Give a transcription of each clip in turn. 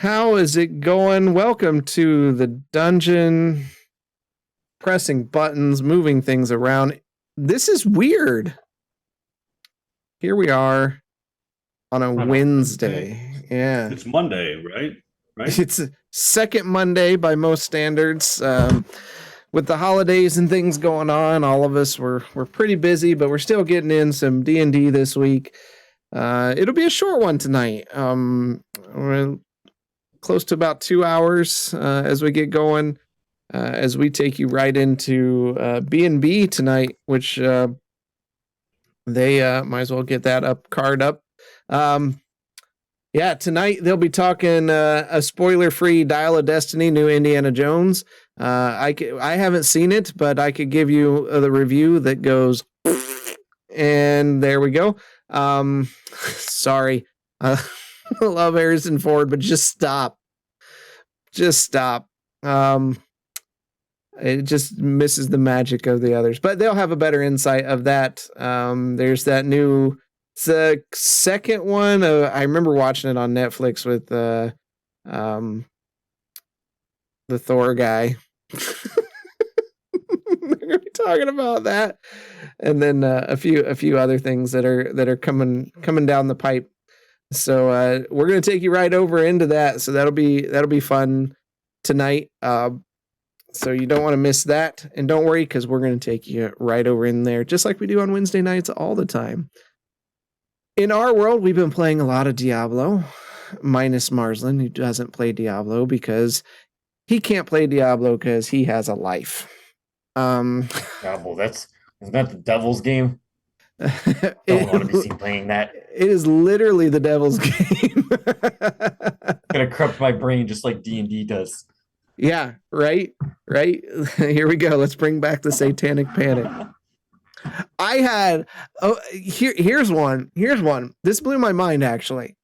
How is it going? Welcome to the dungeon. Pressing buttons, moving things around. This is weird. Here we are on a Wednesday. Yeah. It's Monday, right? Right? It's second Monday by most standards. With the holidays and things going on, all of us we're pretty busy, but we're still getting in some D&D this week. It'll be a short one tonight. We're close to about 2 hours as we get going. As we take you right into B&B tonight, which they might as well get that card up. Tonight they'll be talking a spoiler-free Dial of Destiny, new Indiana Jones. I haven't seen it, but I could give you the review that goes, and there we go. Sorry. I love Harrison Ford, but just stop. Just stop. It just misses the magic of the others, but they'll have a better insight of that. There's that new, it's the second one. I remember watching it on Netflix with the Thor guy. They're gonna be talking about that, and then a few other things that are coming down the pipe. So we're gonna take you right over into that. So that'll be fun tonight. So you don't want to miss that. And don't worry, because we're going to take you right over in there, just like we do on Wednesday nights all the time. In our world, we've been playing a lot of Diablo, minus Marsland, who doesn't play Diablo because he can't play Diablo because he has a life. Diablo, isn't that the devil's game? Don't want to be seen playing that. It is literally the devil's game. Gonna corrupt my brain just like D&D does. Yeah, right. Here we go. Let's bring back the satanic panic. Here's one. This blew my mind, actually.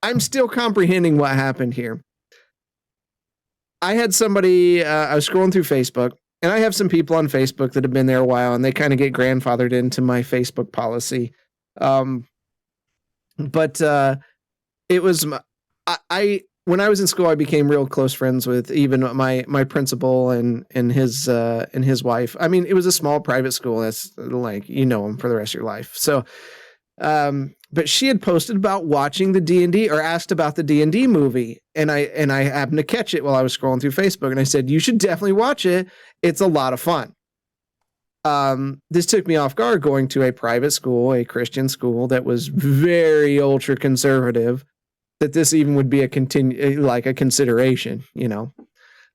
I'm still comprehending what happened here. I had somebody, I was scrolling through Facebook, and I have some people on Facebook that have been there a while, and they kind of get grandfathered into my Facebook policy. But it was, when I was in school, I became real close friends with even my principal and his wife. I mean, it was a small private school. That's like, them for the rest of your life. So, but she had posted about watching the D&D or asked about the D&D movie. And I happened to catch it while I was scrolling through Facebook. And I said, you should definitely watch it. It's a lot of fun. This took me off guard going to a private school, a Christian school that was very ultra conservative, that this even would be a consideration,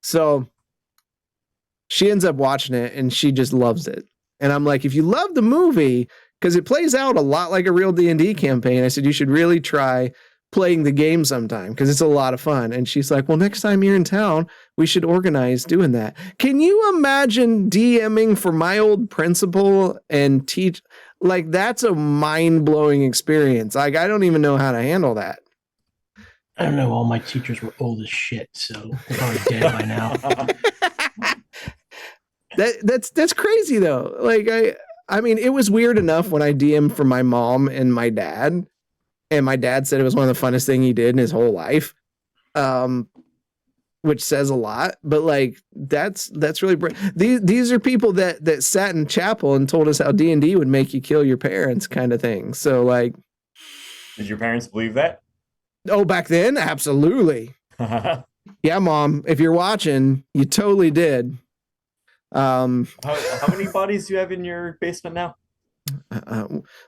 So she ends up watching it and she just loves it. And I'm like, if you love the movie, because it plays out a lot like a real D&D campaign, I said, you should really try playing the game sometime because it's a lot of fun. And she's like, well, next time you're in town, we should organize doing that. Can you imagine DMing for my old principal and teach? Like, that's a mind-blowing experience. Like, I don't even know how to handle that. I don't know. All my teachers were old as shit, so they're probably dead by now. That's crazy though. Like I mean, it was weird enough when I DM'd for my mom and my dad said it was one of the funnest things he did in his whole life, which says a lot. But like that's really these are people that sat in chapel and told us how D&D would make you kill your parents, kind of thing. So like, did your parents believe that? Oh, back then? Absolutely. Yeah, Mom, if you're watching, you totally did. How many bodies do you have in your basement now?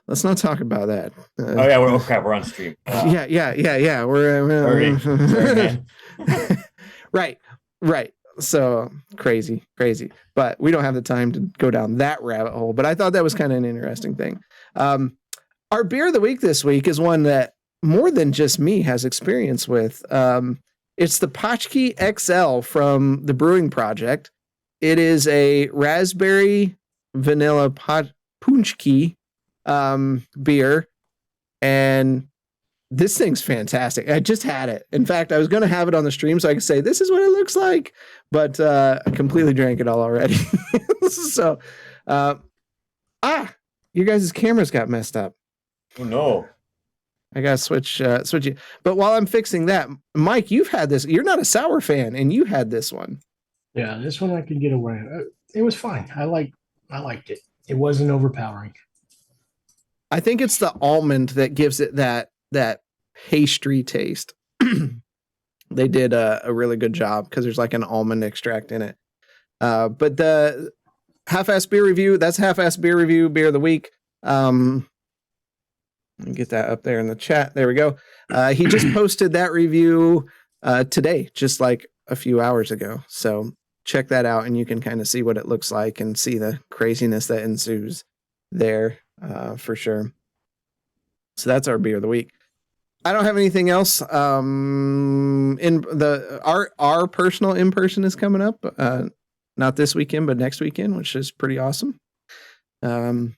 Let's not talk about that. We're on stream. Yeah. Right. So crazy. But we don't have the time to go down that rabbit hole. But I thought that was kind of an interesting thing. Our beer of the week this week is one that more than just me has experience with. It's the Pachki XL from the Brewing Project. It is a raspberry vanilla punchki beer, and this thing's fantastic. I just had it. In fact, I was going to have it on the stream so I could say this is what it looks like, but I completely drank it all already. So, your guys' cameras got messed up. Oh no. I gotta switch it. But while I'm fixing that, Mike, you've had this. You're not a sour fan, and you had this one. Yeah, this one I could get away. It was fine. I liked it. It wasn't overpowering. I think it's the almond that gives it that pastry taste. They did a really good job because there's like an almond extract in it. But the half-ass beer review, that's half-ass beer review, beer of the week. Let me get that up there in the chat. There we go. He just posted that review today, just like a few hours ago. So check that out and you can kind of see what it looks like and see the craziness that ensues there for sure. So that's our beer of the week. I don't have anything else. Our personal in-person is coming up. Not this weekend, but next weekend, which is pretty awesome. And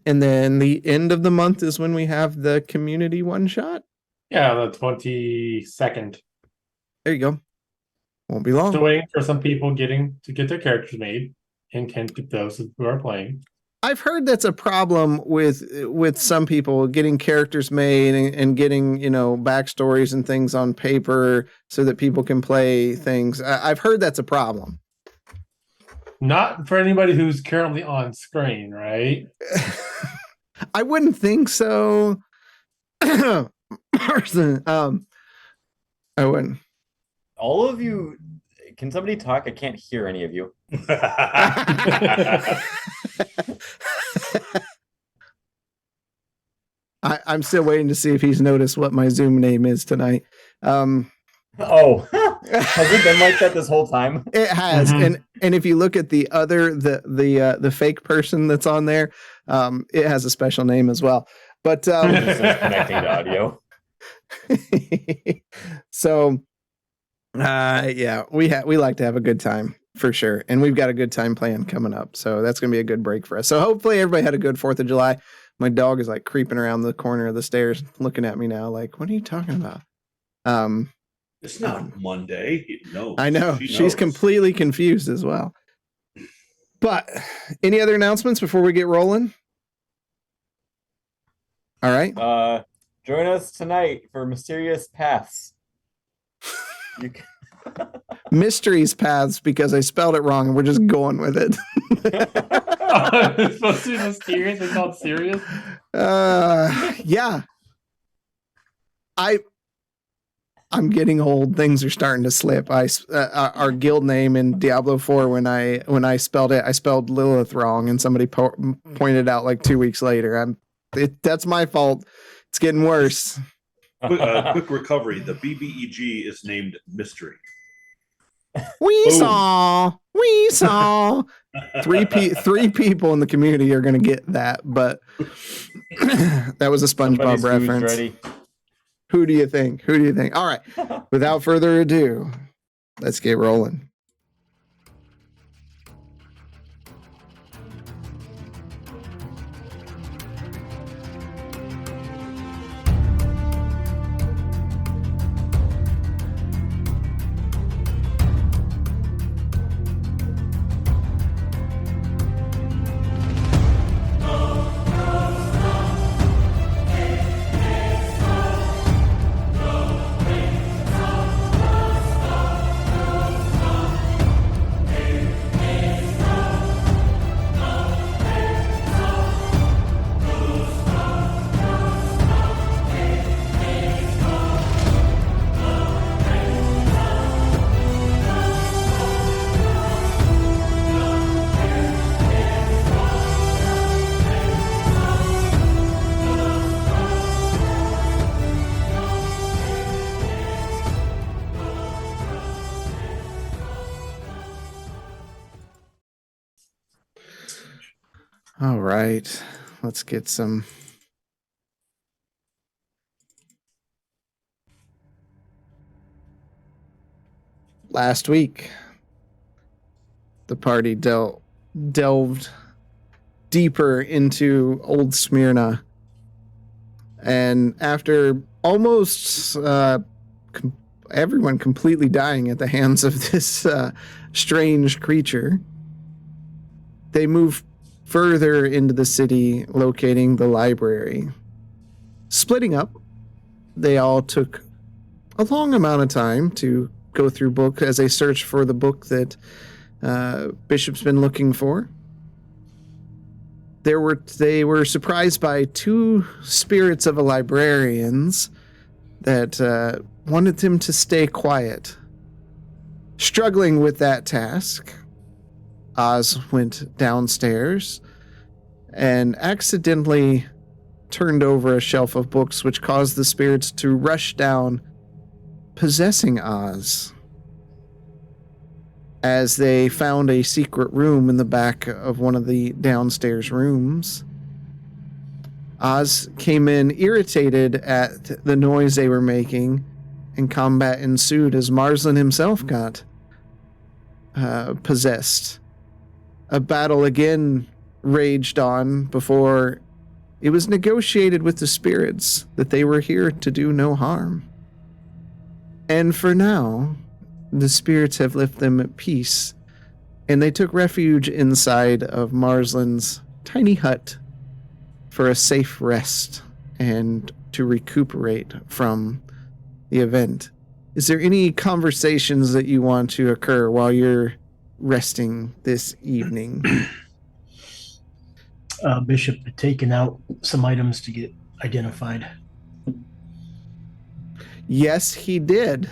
then the end of the month is when we have the community one shot. Yeah, the 22nd. There you go. Won't be long. Still waiting for some people to get their characters made, and can keep those who are playing. I've heard that's a problem with some people getting characters made and getting, backstories and things on paper so that people can play things. I've heard that's a problem. Not for anybody who's currently on screen, right? I wouldn't think so. I wouldn't. All of you, can somebody talk? I can't hear any of you. I'm still waiting to see if he's noticed what my Zoom name is tonight. Oh, has it been like that this whole time? It has, Mhm. and if you look at the other the fake person that's on there, it has a special name as well. But This is connecting to audio. So, yeah, we like to have a good time for sure, and we've got a good time plan coming up. So that's gonna be a good break for us. So hopefully everybody had a good 4th of July. My dog is like creeping around the corner of the stairs, looking at me now, like, "What are you talking about?" It's not Monday. No, I know she she's knows. completely confused as well. But any other announcements before we get rolling? All right. Join us tonight for Mysterious Paths. You can... Mysteries Paths, because I spelled it wrong and we're just going with it. It's supposed to be mysterious and not serious. Yeah. I'm getting old. Things are starting to slip. Our guild name in Diablo 4, when I spelled it, I spelled Lilith wrong, and somebody pointed out like 2 weeks later. That's my fault. It's getting worse. Quick recovery. The BBEG is named Mystery. We saw. Three people in the community are going to get that, but that was a SpongeBob Somebody's reference. ready. Who do you think? All right. Without further ado, let's get rolling. All right, let's get some. Last week, the party delved deeper into Old Smyrna, and after almost everyone completely dying at the hands of this strange creature, they moved further into the city, locating the library. splitting up. They all took a long amount of time to go through book as they search for the book that Bishop's been looking for. They were surprised by two spirits of a librarians that wanted them to stay quiet. Struggling with that task, Oz went downstairs and accidentally turned over a shelf of books, which caused the spirits to rush down, possessing Oz. As they found a secret room in the back of one of the downstairs rooms, Oz came in irritated at the noise they were making, and combat ensued as Marsland himself got possessed. A battle again raged on before it was negotiated with the spirits that they were here to do no harm. And for now, the spirits have left them at peace, and they took refuge inside of Marsland's tiny hut for a safe rest and to recuperate from the event. Is there any conversations that you want to occur while you're resting this evening? Bishop had taken out some items to get identified. Yes, he did.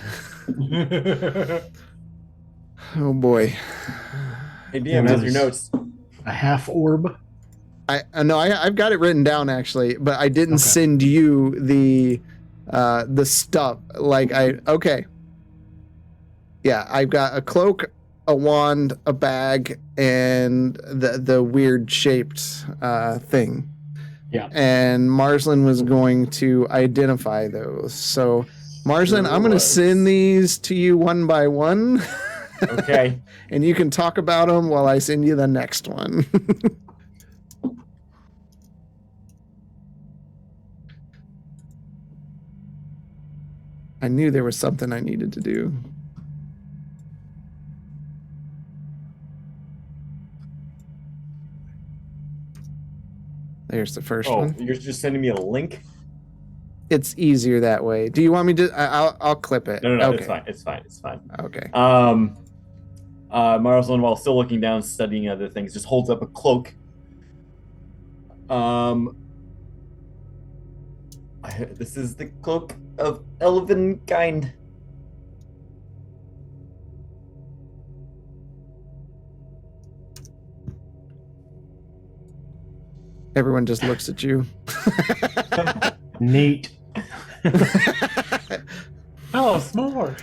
Oh boy. Hey, DM, how's your notes? A half orb. I've got it written down actually, but I didn't Okay. send you the stuff. Yeah, I've got a cloak, a wand, a bag, and the weird shaped thing. Yeah. And Marsland was going to identify those. So Marsland, Sure I'm going to was. send these to you one by one. Okay. And you can talk about them while I send you the next one. I knew there was something I needed to do. There's the first Oh, one. you're just sending me a link? It's easier that way. Do you want me to? I'll clip it. No, Okay. it's fine. It's fine. It's fine. Okay. Marsland, while still looking down, studying other things, just holds up a cloak. This is the cloak of elven kind. Everyone just looks at you. Neat. Oh, s'more.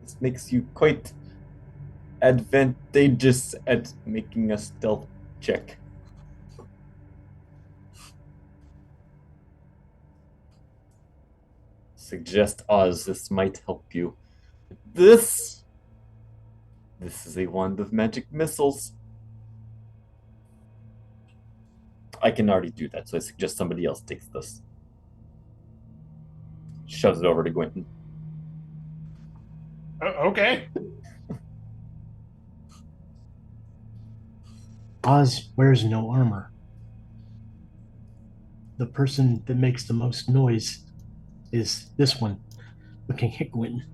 This makes you quite advantageous at making a stealth check. Suggest Oz, this might help you. This is a wand of magic missiles. I can already do that, so I suggest somebody else takes this. Shoves it over to Gwynton. Okay. Oz wears no armor. The person that makes the most noise is this one, looking at Gwynton.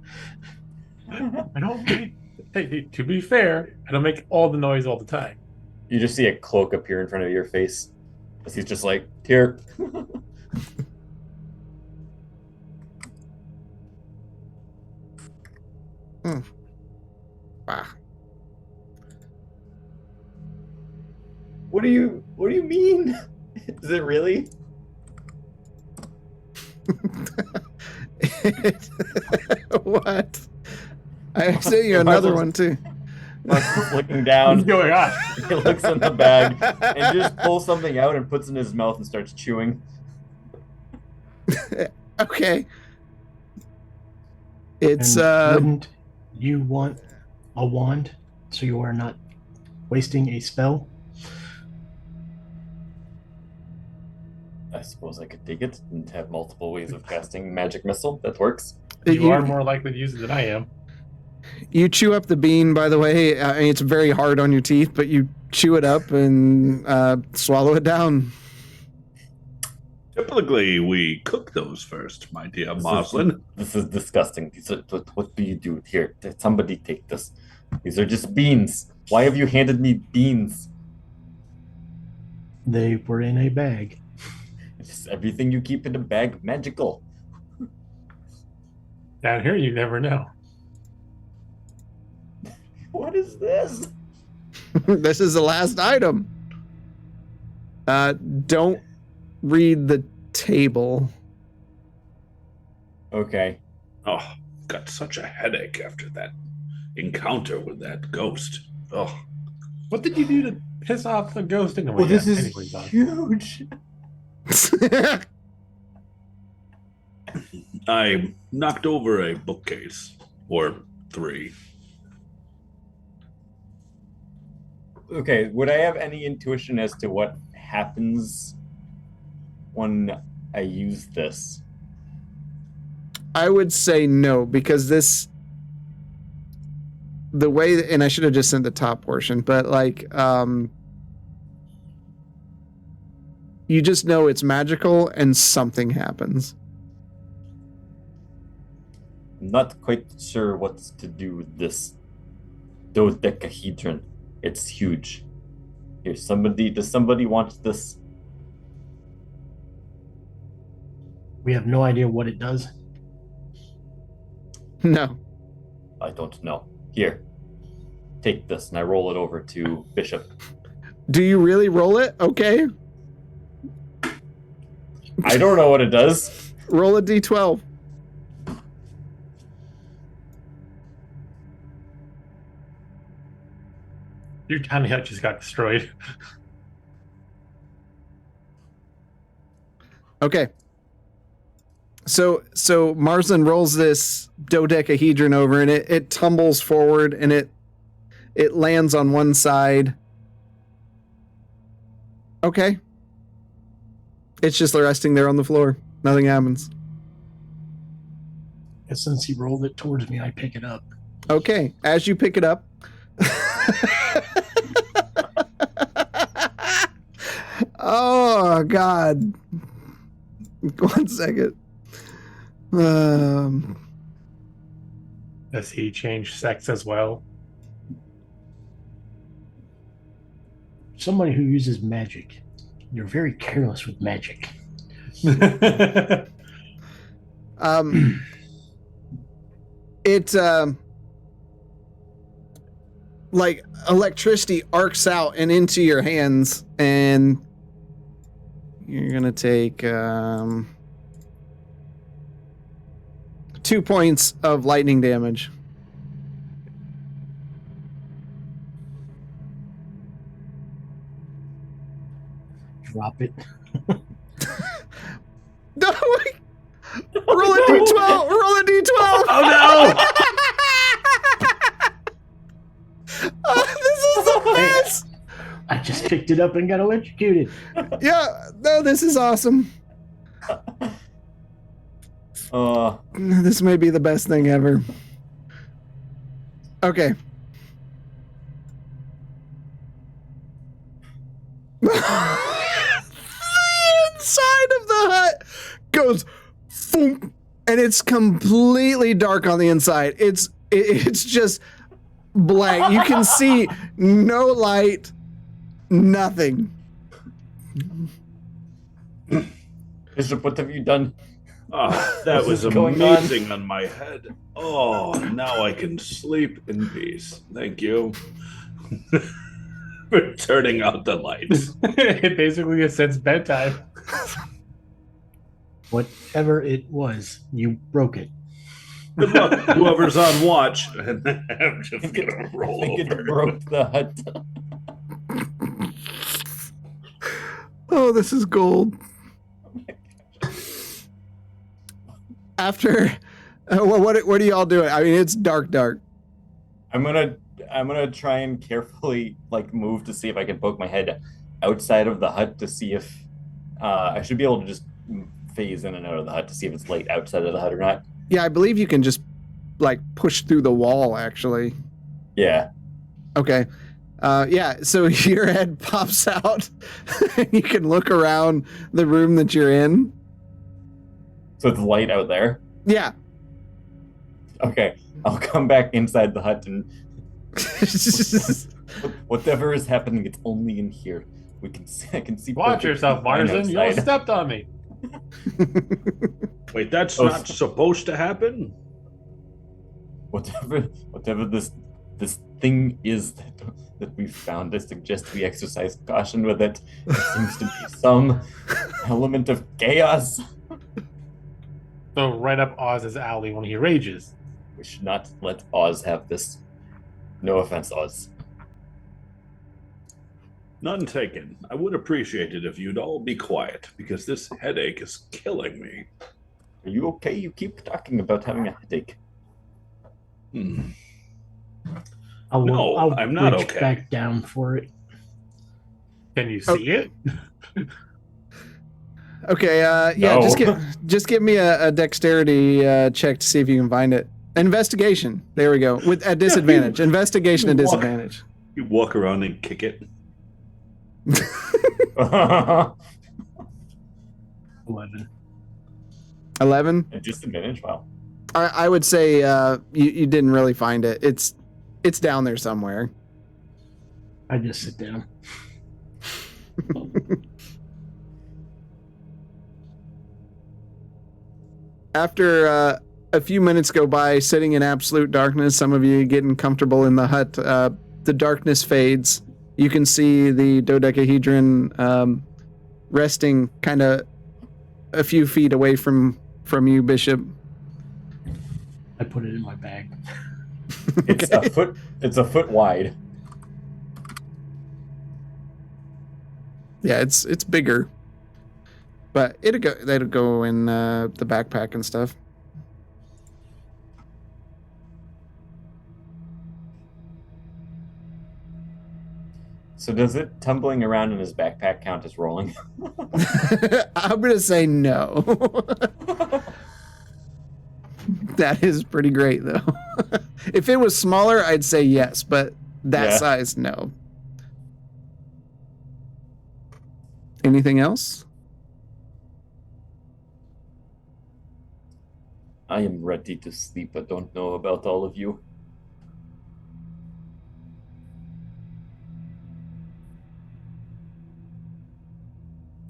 I don't make. Hey, to be fair, I don't make all the noise all the time. You just see a cloak appear in front of your face. As he's just like, here. Wow. What do you mean? Is it really? What? I sent you another one too. Mark's looking down. What's going on? He looks in the bag and just pulls something out and puts it in his mouth and starts chewing. Okay. It's And wouldn't you want a wand so you are not wasting a spell? I suppose I could take it and have multiple ways of casting magic missile. That works. You are more likely to use it than I am. You chew up the bean, by the way. I mean, it's very hard on your teeth, but you chew it up and swallow it down. Typically, we cook those first, my dear Moslin. This is disgusting. What do you do here? Somebody take this. These are just beans. Why have you handed me beans? They were in a bag. It's everything you keep in a bag magical. Down here, you never know. What is this? This is the last item. Don't read the table. Okay. Oh, got such a headache after that encounter with that ghost. Oh, What did you do to piss off the ghost anyway? Well, this Yeah, is anyway, Don. huge. I knocked over a bookcase or 3. Okay, would I have any intuition as to what happens when I use this? I would say no, because the way, and I should have just sent the top portion, but like, you just know it's magical and something happens. I'm not quite sure what to do with this dodecahedron. It's huge. Here, does somebody want this? We have no idea what it does. No. I don't know. Here, take this, and I roll it over to Bishop. Do you really roll it? Okay. I don't know what it does. Roll a d12. Your tiny hut just got destroyed. Okay. So Marslin rolls this dodecahedron over, and it tumbles forward, and it lands on one side. Okay. It's just resting there on the floor. Nothing happens. And since he rolled it towards me, I pick it up. Okay. As you pick it up. Oh, God. 1 second. Does he change sex as well? Somebody who uses magic. You're very careless with magic. It like electricity arcs out and into your hands, and you're gonna take 2 points of lightning damage. Drop it. No, roll a d12. Roll a d12. Oh no! Oh, this is the best. I just picked it up and got electrocuted. Yeah, no, this is awesome. This may be the best thing ever. Okay. The inside of the hut goes boom, and it's completely dark on the inside. It's just blank. You can see no light, nothing. Bishop, what have you done? Oh, that What was is going amazing on my head. Oh, now I can sleep in peace. Thank you for turning out the lights. It basically just says bedtime. Whatever it was, you broke it. Good luck, whoever's on watch. And I'm just gonna I roll think over. it broke the hut. Oh, this is gold. After, well, what are y'all doing? I mean, it's dark. I'm gonna try and carefully move to see if I can poke my head outside of the hut to see if I should be able to just phase in and out of the hut to see if it's light outside of the hut or not. Yeah, I believe you can just push through the wall. Actually, Yeah. okay. Yeah, so your head pops out and you can look around the room that you're in. So it's light out there. Yeah. Okay, I'll come back inside the hut and whatever is happening, it's only in here. We can see. I can see. Watch perfectly yourself, fine Marsden. You almost outside. stepped on me. Wait, that's Oh, not supposed to happen? Whatever this thing is that we found, I suggest we exercise caution with it. There seems to be some element of chaos. So right up Oz's alley when he rages. We should not let Oz have this. No offense, Oz. None taken. I would appreciate it if you'd all be quiet, because this headache is killing me. Are you okay? You keep talking about having a headache. Hmm. I'll I'm not reach okay. back down for it. Can you see it? Okay, yeah, No. just give me a dexterity check to see if you can find it. Investigation. There we go. With at disadvantage. Investigation at disadvantage. You walk around and kick it. 11. 11. A disadvantage? Wow. I would say you didn't really find it. It's down there somewhere. I just sit down. After a few minutes go by, sitting in absolute darkness, some of you getting comfortable in the hut, the darkness fades. You can see the dodecahedron resting kind of a few feet away from you, Bishop. I put it in my bag. It's Okay. a foot. It's a foot wide. Yeah, it's bigger, but that'll go in the backpack and stuff. So does it tumbling around in his backpack count as rolling? I'm gonna say no. That is pretty great, though. If it was smaller, I'd say yes, but that Yeah. size, no. Anything else? I am ready to sleep. I don't know about all of you.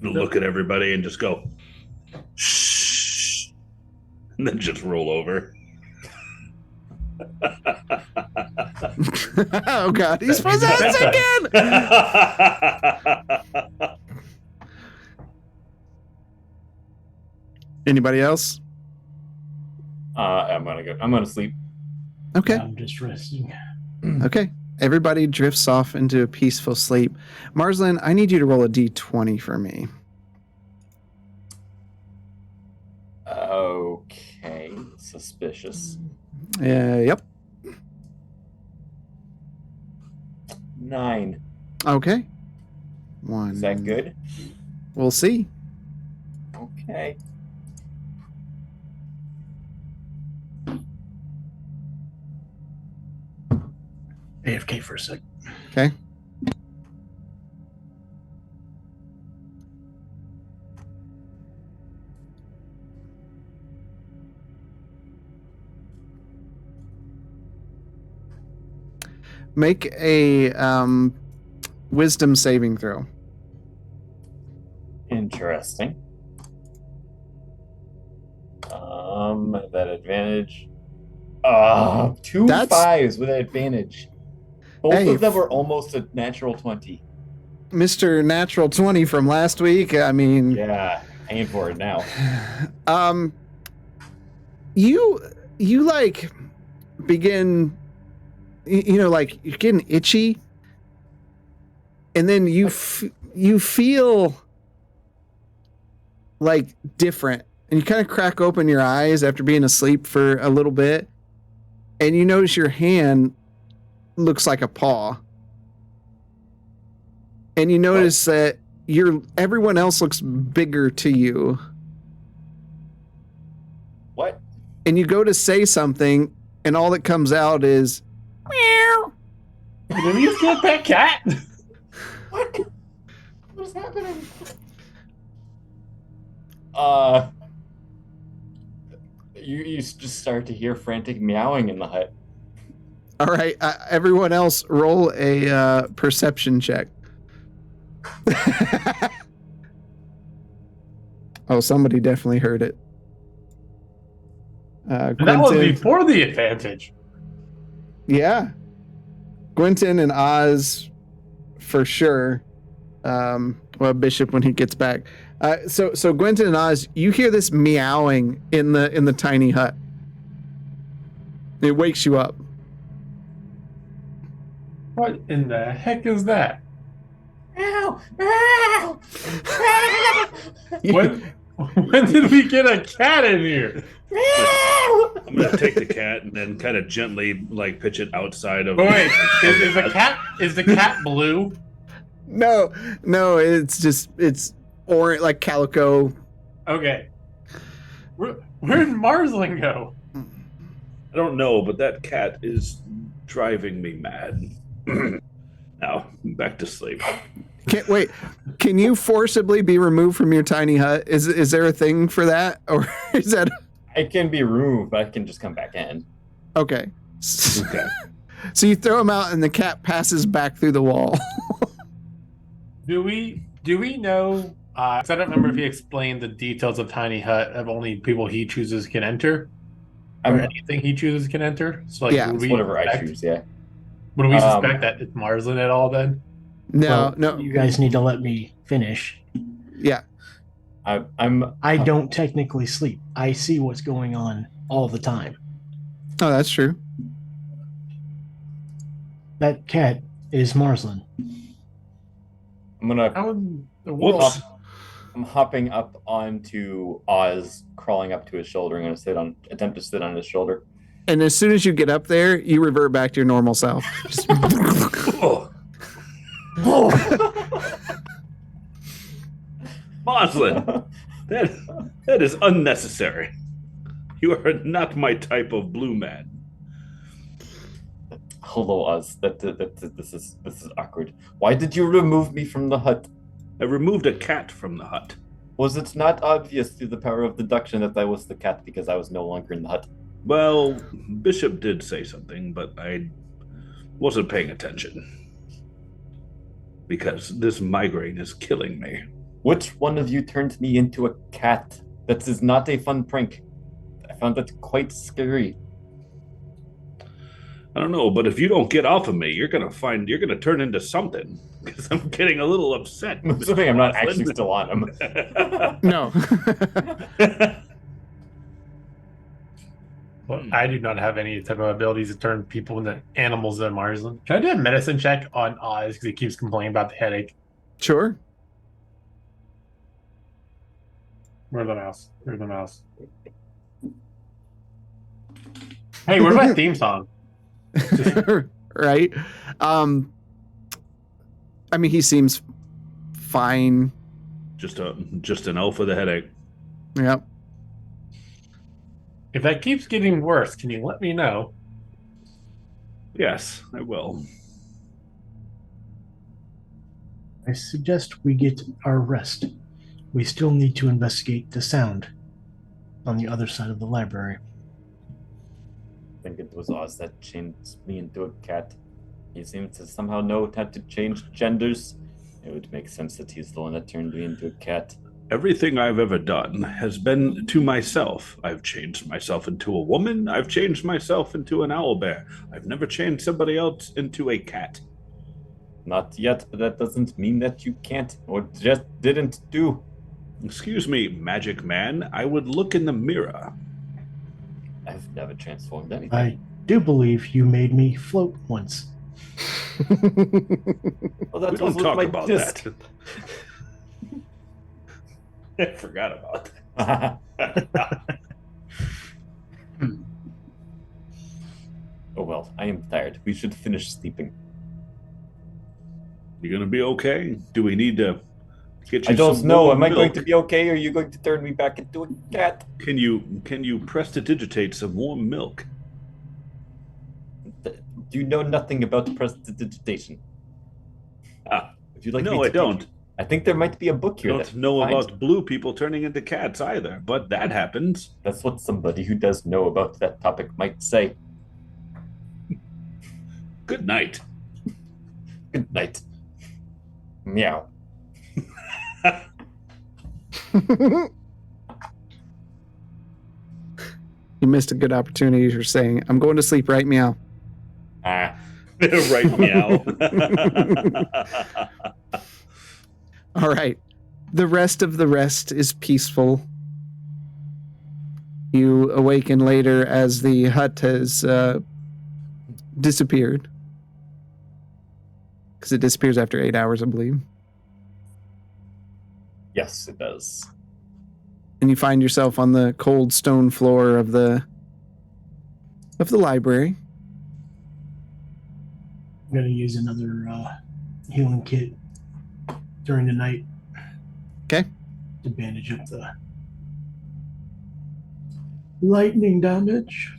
You look at everybody and just go, shh, and then just roll over. Oh God, he's possessed again! Anybody else? I'm gonna sleep. Okay. I'm just resting. Okay. Everybody drifts off into a peaceful sleep. Marsland, I need you to roll a d20 for me. Okay. Suspicious. Yep. 9. Okay. 1. Is that good? We'll see. Okay. AFK for a sec. Okay. Make a wisdom saving throw. Interesting. That advantage. Two That's- 5s with advantage. Both Hey, of them were almost a natural 20. Mr. Natural 20 from last week. I mean, Yeah, paying for it now. You like begin, you know, like you're getting itchy, and then you feel like different, and you kind of crack open your eyes after being asleep for a little bit, and you notice your hand looks like a paw, and you notice that everyone else looks bigger to you. What? And you go to say something, and all that comes out is meow. Did we just get that cat? What? What is happening? You just start to hear frantic meowing in the hut. All right, everyone else, roll a perception check. Oh, somebody definitely heard it. And that was Quentin, before the advantage. yeah, Quentin and Oz for sure. Well, Bishop when he gets back. So Quentin and Oz, you hear this meowing in the tiny hut. It wakes you up. What in the heck is that? Meow, meow, meow, When did we get a cat in here? meow. I'm gonna take the cat and then kind of gently like pitch it outside of. Wait, is the cat blue? No, it's orange, like calico. Okay. Where'd Marsling go? I don't know, but that cat is driving me mad. Now back to sleep. Wait, can you forcibly be removed from your tiny hut? Is there a thing for that, or is that I can be removed, but I can just come back in. okay? Okay. So you throw him out, and the cat passes back through the wall. Do we know? 'Cause I don't remember if he explained the details of tiny hut of only people he chooses can enter, or anything he chooses can enter. So like, Yeah, would It's we whatever I suspect- choose, yeah. Would we suspect that it's Marsland at all then? No, Well, you guys need to let me finish. yeah. I don't technically sleep. I see what's going on all the time. Oh, that's true. That cat is Marsland. I'm gonna How in the Whoops. world? I'm hopping up onto Oz, crawling up to his shoulder. I'm gonna attempt to sit on his shoulder. And as soon as you get up there, you revert back to your normal self. Just- Oh, Moslin, that is unnecessary. You are not my type of blue man. Hello, Oz. This is awkward. Why did you remove me from the hut? I removed a cat from the hut. Was it not obvious through the power of deduction that I was the cat because I was no longer in the hut? Well, Bishop did say something, but I wasn't paying attention. Because this migraine is killing me. Which one of you turned me into a cat? That is not a fun prank. I found that quite scary. I don't know, but if you don't get off of me, you're gonna turn into something. Because I'm getting a little upset. I'm assuming I'm not Moslin. actually still on him. no. Well, I do not have any type of abilities to turn people into animals in Marsland. Can I do a medicine check on Oz because he keeps complaining about the headache? Sure. Where's the mouse? Where's the mouse? Hey, where's my theme song? Right. I mean, he seems fine. just an elf with a headache. Yep. If that keeps getting worse, can you let me know? Yes, I will. I suggest we get our rest. We still need to investigate the sound on the other side of the library. I think it was Oz that changed me into a cat. He seems to somehow know how to change genders. It would make sense that he's the one that turned me into a cat. Everything I've ever done has been to myself. I've changed myself into a woman. I've changed myself into an owlbear. I've never changed somebody else into a cat. Not yet, but that doesn't mean that you can't or just didn't do. Excuse me, magic man. I would look in the mirror. I've never transformed anything. I do believe you made me float once. Well, that We was don't with talk my about disc. that. I forgot about that. Oh well, I am tired. We should finish sleeping. You gonna be okay? Do we need to get you? I don't some know. warm Am I going milk? to be okay, or are you going to turn me back into a cat? Can you prestidigitate some warm milk? you know nothing about prestidigitation? Would you like me No, to I don't. I think there might be a book I here. don't know about blue people turning into cats either, but that happens. That's what somebody who does know about that topic might say. Good night. Good night. Meow. You missed a good opportunity for saying, "I'm going to sleep, right, meow." Ah. Right, meow. All right. The rest of the rest is peaceful. You awaken later as the hut has disappeared. Because it disappears after 8 hours, I believe. Yes, it does. And you find yourself on the cold stone floor of the library. I'm going to use another healing kit during the night. Okay. To bandage up the lightning damage.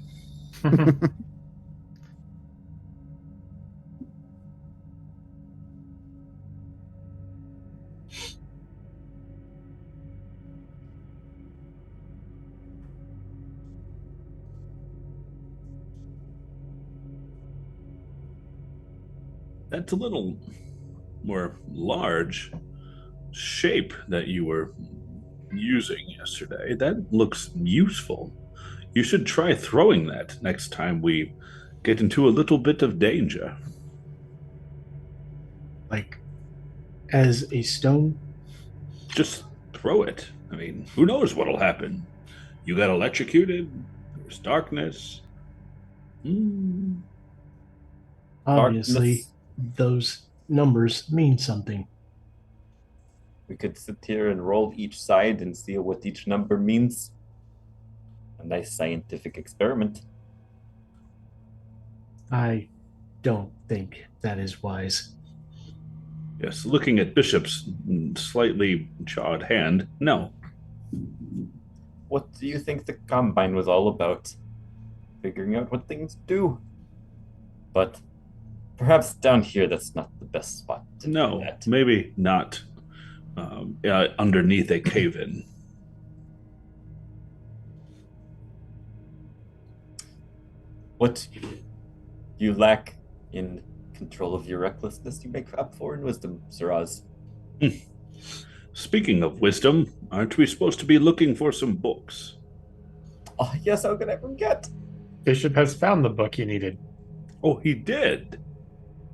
That's a little more large shape that you were using yesterday. That looks useful. You should try throwing that next time we get into a little bit of danger. Like, as a stone? Just throw it. I mean, who knows what'll happen? You got electrocuted. There's darkness. Obviously, Darkness. those numbers mean something. We could sit here and roll each side and see what each number means. A nice scientific experiment. I don't think that is wise. Yes, looking at Bishop's slightly charred hand, no. What do you think the Combine was all about? Figuring out what things do. But perhaps down here, that's not the best spot to do that. Maybe not underneath a cave-in. What you lack in control of your recklessness, you make up for in wisdom, Siraz. Speaking of wisdom, aren't we supposed to be looking for some books? Oh, yes, how could I forget? Bishop has found the book he needed. Oh, he did?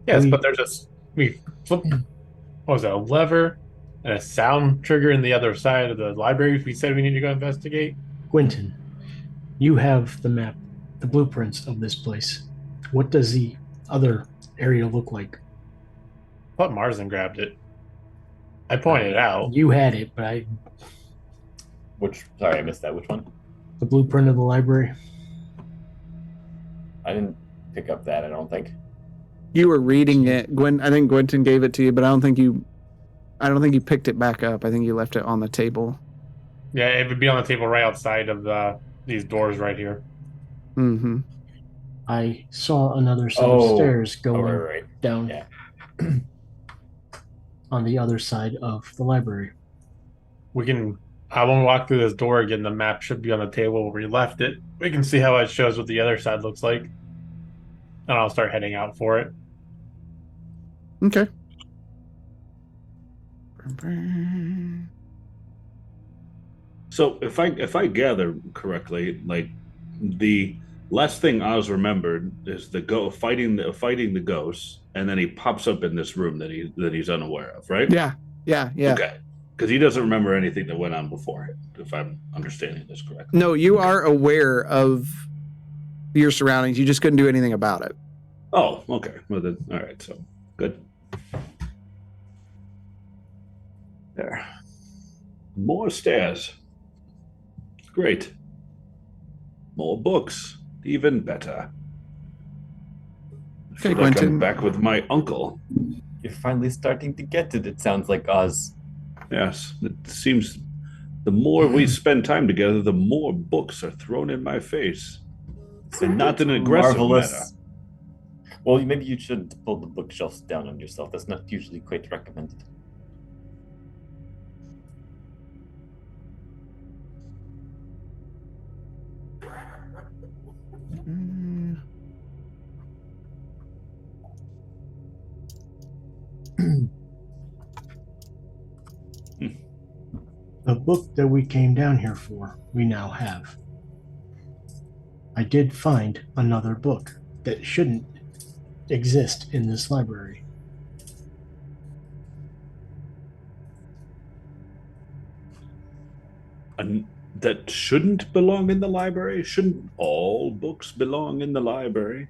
Yes, but there's we flipped, what was it, a lever and a sound trigger in the other side of the library we said we need to go investigate. Quentin, you have the map, the blueprints of this place. What does the other area look like? I thought Marsden grabbed it. I pointed it out. You had it, but Sorry, I missed that. Which one? the blueprint of the library. I didn't pick up that, I don't think. You were reading it. I think Gwenton gave it to you, but I don't think you picked it back up. I think you left it on the table. Yeah, it would be on the table right outside of these doors right here. Mm-hmm. I saw another set of stairs going right. down Yeah. on the other side of the library. I won't walk through this door again. The map should be on the table where we left it. We can see how it shows what the other side looks like. And I'll start heading out for it. Okay. So if I gather correctly, like the last thing Oz remembered is fighting the ghosts, and then he pops up in this room that he's unaware of, right? Yeah. Okay, because he doesn't remember anything that went on before, if I'm understanding this correctly. No, you are aware of your surroundings. You just couldn't do anything about it. Oh, okay. Well, then, all right. So good. There. More stairs. Great. More books. Even better. I feel like I'm back with my uncle. You're finally starting to get it sounds like, Oz. Yes. It seems the more we spend time together, the more books are thrown in my face. And not in an aggressive manner. Well, maybe you should pull the bookshelves down on yourself. That's not usually quite recommended. Mm, The book that we came down here for, we now have. I did find another book that shouldn't exist in this library. And that shouldn't belong in the library? Shouldn't all books belong in the library?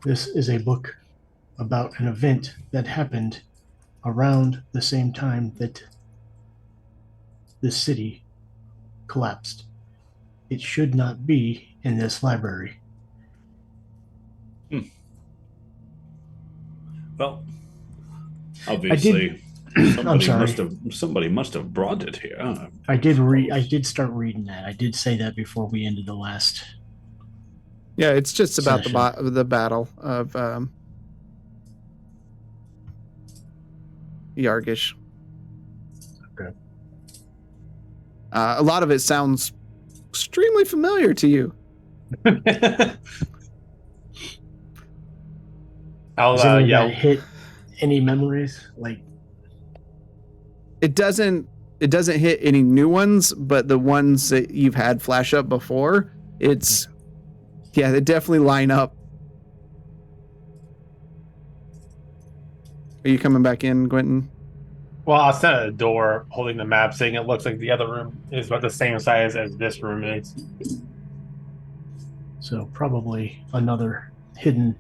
This is a book about an event that happened around the same time that this city collapsed. It should not be in this library. Well, obviously, I'm sorry. somebody must have brought it here. I did start reading that. I did say that before we ended the last. yeah, it's just about Session. the battle of Yargish. Okay. A lot of it sounds extremely familiar to you. I'll Does any of yell. that hit any memories? Like, It doesn't hit any new ones, but the ones that you've had flash up before, they definitely line up. Are you coming back in, Quentin? Well, I'll stand at a door holding the map, saying it looks like the other room is about the same size as this room is. so probably another hidden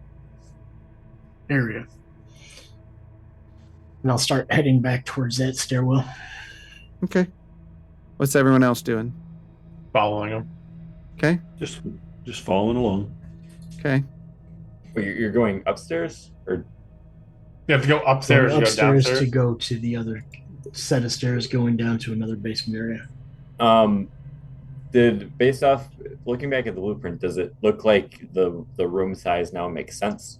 area. And I'll start heading back towards that stairwell. Okay. What's everyone else doing? Following him. Okay. Just following along. Okay. Wait, you're going upstairs, or You have to go upstairs, Going you go upstairs downstairs. to go to the other set of stairs going down to another basement area. did based off looking back at the blueprint, does it look like the room size now makes sense?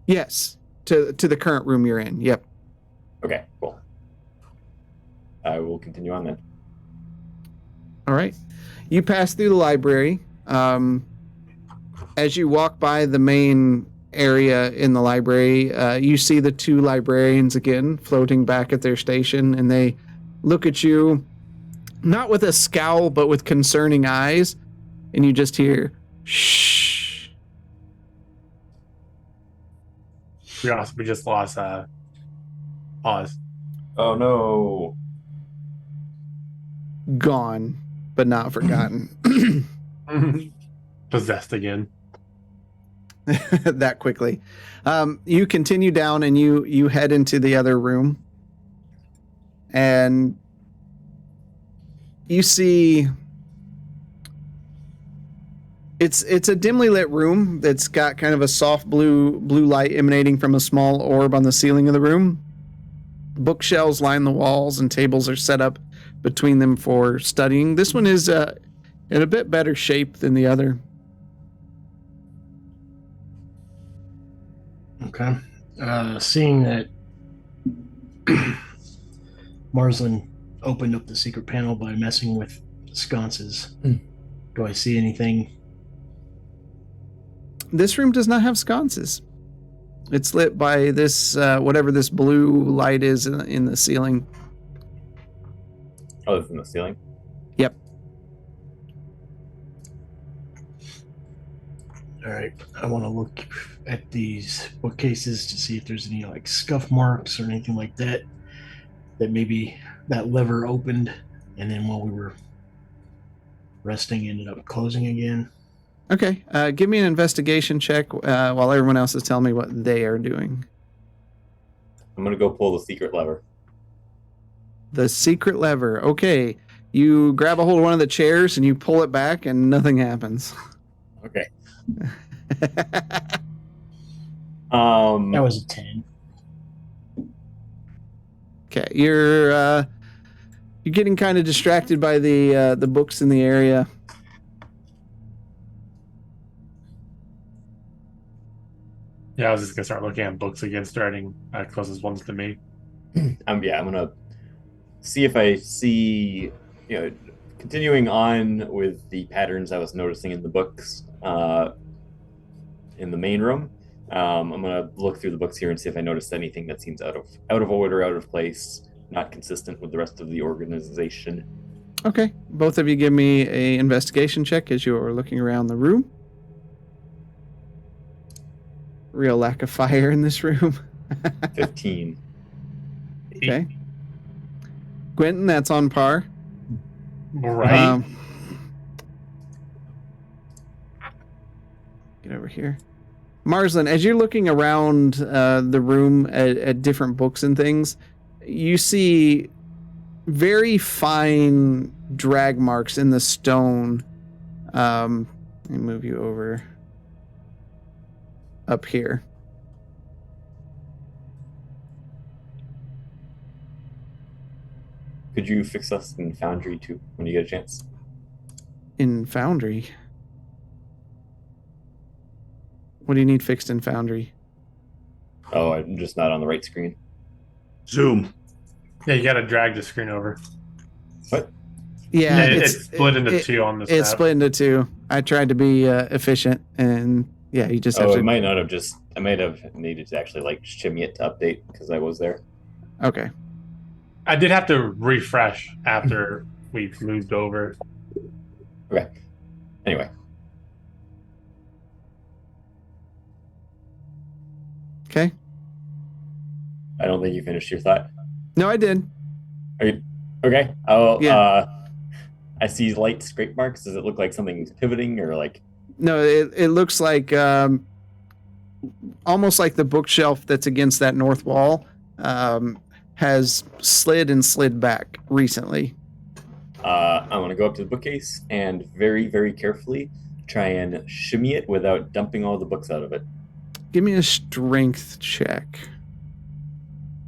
Yes. To the current room you're in. Yep. Okay, cool. I will continue on then. All right. You pass through the library. As you walk by the main area in the library, you see the two librarians again floating back at their station, and they look at you, not with a scowl, but with concerning eyes, and you just hear, shh. We just lost pause. Oh no. Gone, but not forgotten. Possessed again. That quickly. You continue down and you head into the other room, and you see it's a dimly lit room that's got kind of a soft blue light emanating from a small orb on the ceiling of the room. Bookshelves line the walls and tables are set up between them for studying. This one is in a bit better shape than the other. Okay. Seeing that Marsland opened up the secret panel by messing with sconces, do I see anything? This room does not have sconces. It's lit by this whatever this blue light is in the ceiling. Oh, it's in the ceiling? Yep. All right. I want to look at these bookcases to see if there's any like scuff marks or anything like that. That maybe that lever opened, and then while we were resting, ended up closing again. Okay. Give me an investigation check while everyone else is telling me what they are doing. I'm gonna go pull the secret lever. The secret lever. Okay. You grab a hold of one of the chairs and you pull it back and nothing happens. Okay. That was a 10. Okay. You're getting kind of distracted by the books in the area. Yeah, I was just gonna start looking at books again, starting closest ones to me. I'm gonna see if I see, continuing on with the patterns I was noticing in the books in the main room. I'm gonna look through the books here and see if I noticed anything that seems out of order, out of place, not consistent with the rest of the organization. Okay, both of you give me a investigation check as you are looking around the room. Real lack of fire in this room. 15. Okay. Quentin, that's on par. Right. Get over here. Marsland, as you're looking around the room at different books and things, you see very fine drag marks in the stone. Let me move you over up here. Could you fix us in Foundry too when you get a chance? In Foundry? What do you need fixed in Foundry? Oh, I'm just not on the right screen. Zoom. Yeah, you gotta drag the screen over. What? Yeah, it's split into two on this. It's split into two. I tried to be efficient, and yeah, you just have to. It might not have just. I might have needed to actually like shimmy it to update because I was there. Okay. I did have to refresh after we moved over. Okay. Anyway. Okay. I don't think you finished your thought. No, I did. Are you okay? Oh, yeah. I see light scrape marks. Does it look like something's pivoting or like? No, it looks like almost like the bookshelf that's against that north wall has slid back recently. I'm gonna go up to the bookcase and very, very carefully try and shimmy it without dumping all the books out of it. Give me a strength check.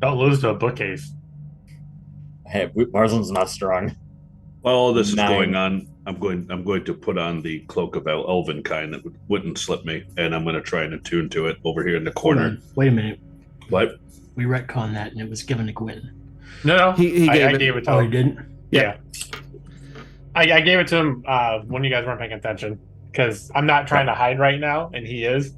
Don't lose to a bookcase. Hey, Marsland's not strong. While all this 9. is going on, I'm going to put on the cloak of Elvenkind that wouldn't slip me, and I'm going to try and attune to it over here in the corner. Wait a minute. What? We retconned that, and it was given to Gwen. No, he I gave it to him. Oh, he didn't? Yeah. I gave it to him when you guys weren't paying attention because I'm not trying to hide right now, and he is.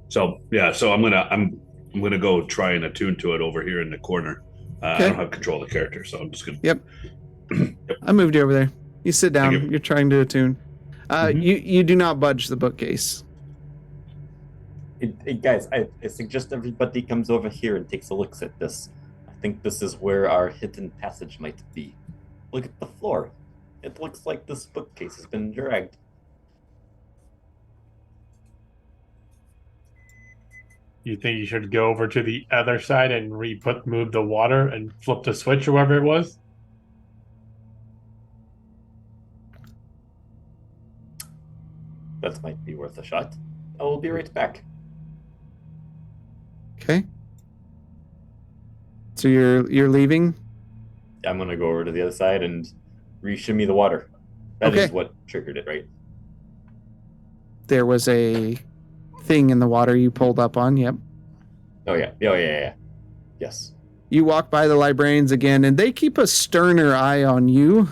So yeah, so I'm gonna go try and attune to it over here in the corner. I don't have control of the character, so I'm just gonna. Yep. I moved you over there. You sit down. You're trying to attune. You do not budge the bookcase. Guys, I suggest everybody comes over here and takes a look at this. I think this is where our hidden passage might be. Look at the floor. It looks like this bookcase has been dragged. You think you should go over to the other side and move the water and flip the switch or whatever it was? That might be worth a shot. I will be right back. Okay. So you're leaving? I'm gonna go over to the other side and re-shimmy the water. That is what triggered it, right? There was a thing in the water you pulled up on. Yep. Oh yeah. Yes. You walk by the librarians again, and they keep a sterner eye on you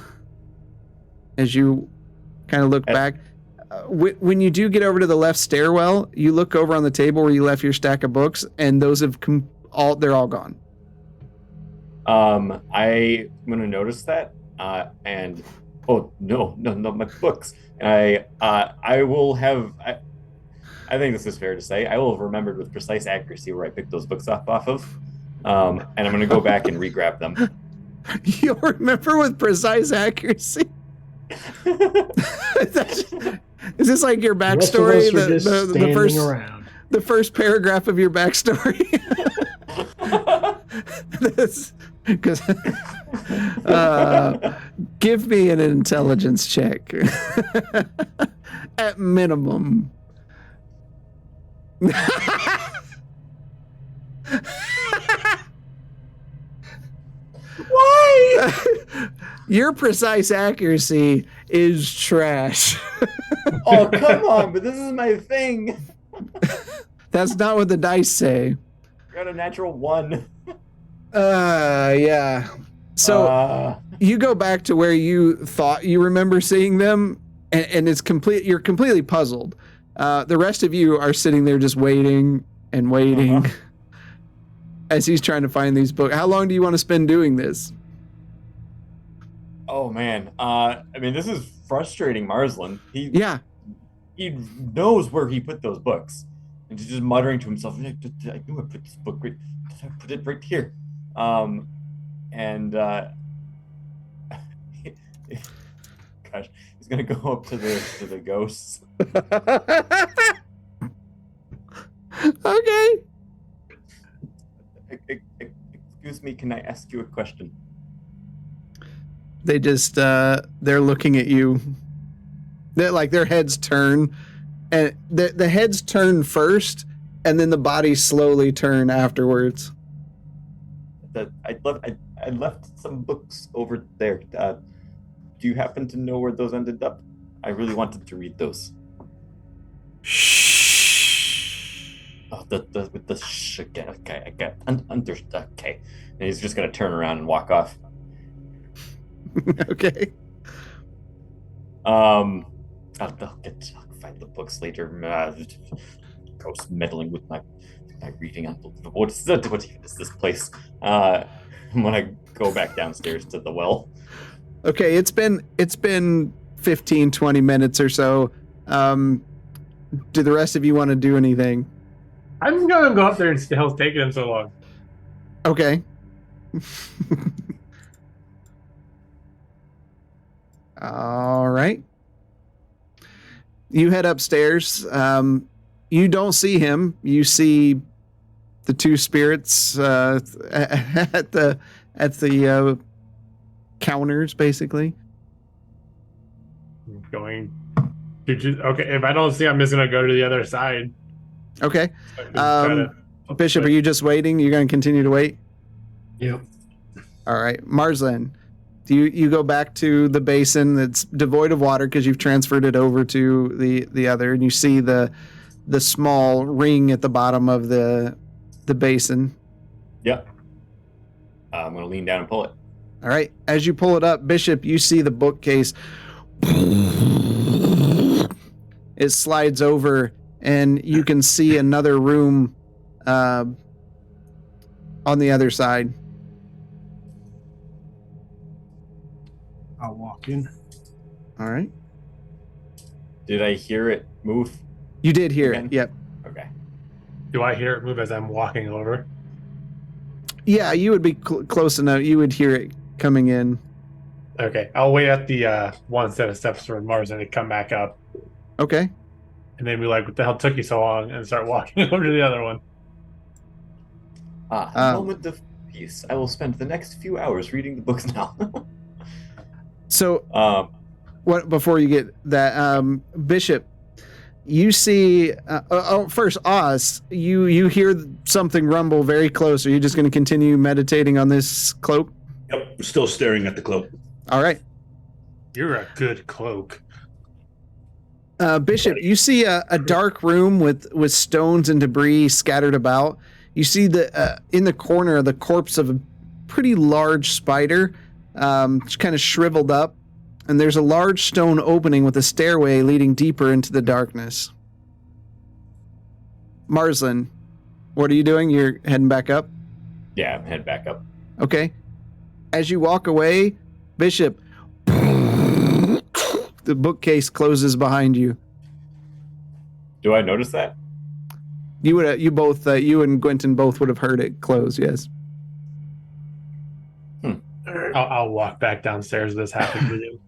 as you kind of look back. When you do get over to the left stairwell, you look over on the table where you left your stack of books, and those have they're all gone. I'm gonna notice that, and oh no, my books. And I will have. I think this is fair to say. I will have remembered with precise accuracy where I picked those books off of, and I'm gonna go back and re-grab them. You'll remember with precise accuracy. Is this like your backstory? The first paragraph of your backstory. Give me an intelligence check at minimum. Why? Your precise accuracy is trash. Oh, come on, but this is my thing. That's not what the dice say. Got a natural 1. Yeah. So you go back to where you thought you remember seeing them, and it's complete. You're completely puzzled. The rest of you are sitting there just waiting and waiting as he's trying to find these books. How long do you want to spend doing this? Oh man. I mean, this is frustrating, Marsland. He knows where he put those books, and he's just muttering to himself, "I knew I put this book right. I put it right here." And gosh, he's gonna go up to the ghosts. Okay. Excuse me, can I ask you a question? They just they're looking at you. They're like their heads turn, and the heads turn first, and then the bodies slowly turn afterwards. I left some books over there. Do you happen to know where those ended up? I really wanted to read those. Shh. Oh, with the shh again. Okay, I got okay. And he's just gonna turn around and walk off. Okay. I'll find the books later. Ghost meddling with my reading. What even is this place? I'm gonna go back downstairs to the well. Okay, it's been 15, 20 minutes or so. Do the rest of you want to do anything? I'm gonna go up there and see hell's taking him so long. Okay. All right. You head upstairs. You don't see him. You see the two spirits at the counters, basically. Going. Okay, if I don't see, I'm just gonna go to the other side. Okay. Bishop, are you just waiting? You're going to continue to wait? Yep. All right. Marsland, do you go back to the basin that's devoid of water because you've transferred it over to the other, and you see the small ring at the bottom of the basin? Yep. I'm going to lean down and pull it. All right. As you pull it up, Bishop, you see the bookcase. It slides over, and you can see another room on the other side. I'll walk in. All right. Did I hear it move? You did hear again? it. Yep. Okay. Do I hear it move as I'm walking over? Yeah, you would be close enough. You would hear it coming in. Okay, I'll wait at the one set of steps for Mars and come back up. Okay. And then be like, what the hell took you so long? And start walking over to the other one. A moment of peace. I will spend the next few hours reading the books now. So, what before you get that, Bishop, you see, first, Oz, you hear something rumble very close. Are you just going to continue meditating on this cloak? Yep, I'm still staring at the cloak. All right. You're a good cloak. Bishop, you see a dark room with stones and debris scattered about. You see in the corner the corpse of a pretty large spider, kind of shriveled up, and there's a large stone opening with a stairway leading deeper into the darkness. Marsland, what are you doing? You're heading back up? Yeah, I'm heading back up. Okay. As you walk away, Bishop, the bookcase closes behind you. Do I notice that? You would, you and Gwenton both would have heard it close. Yes. I'll walk back downstairs. This happened to you.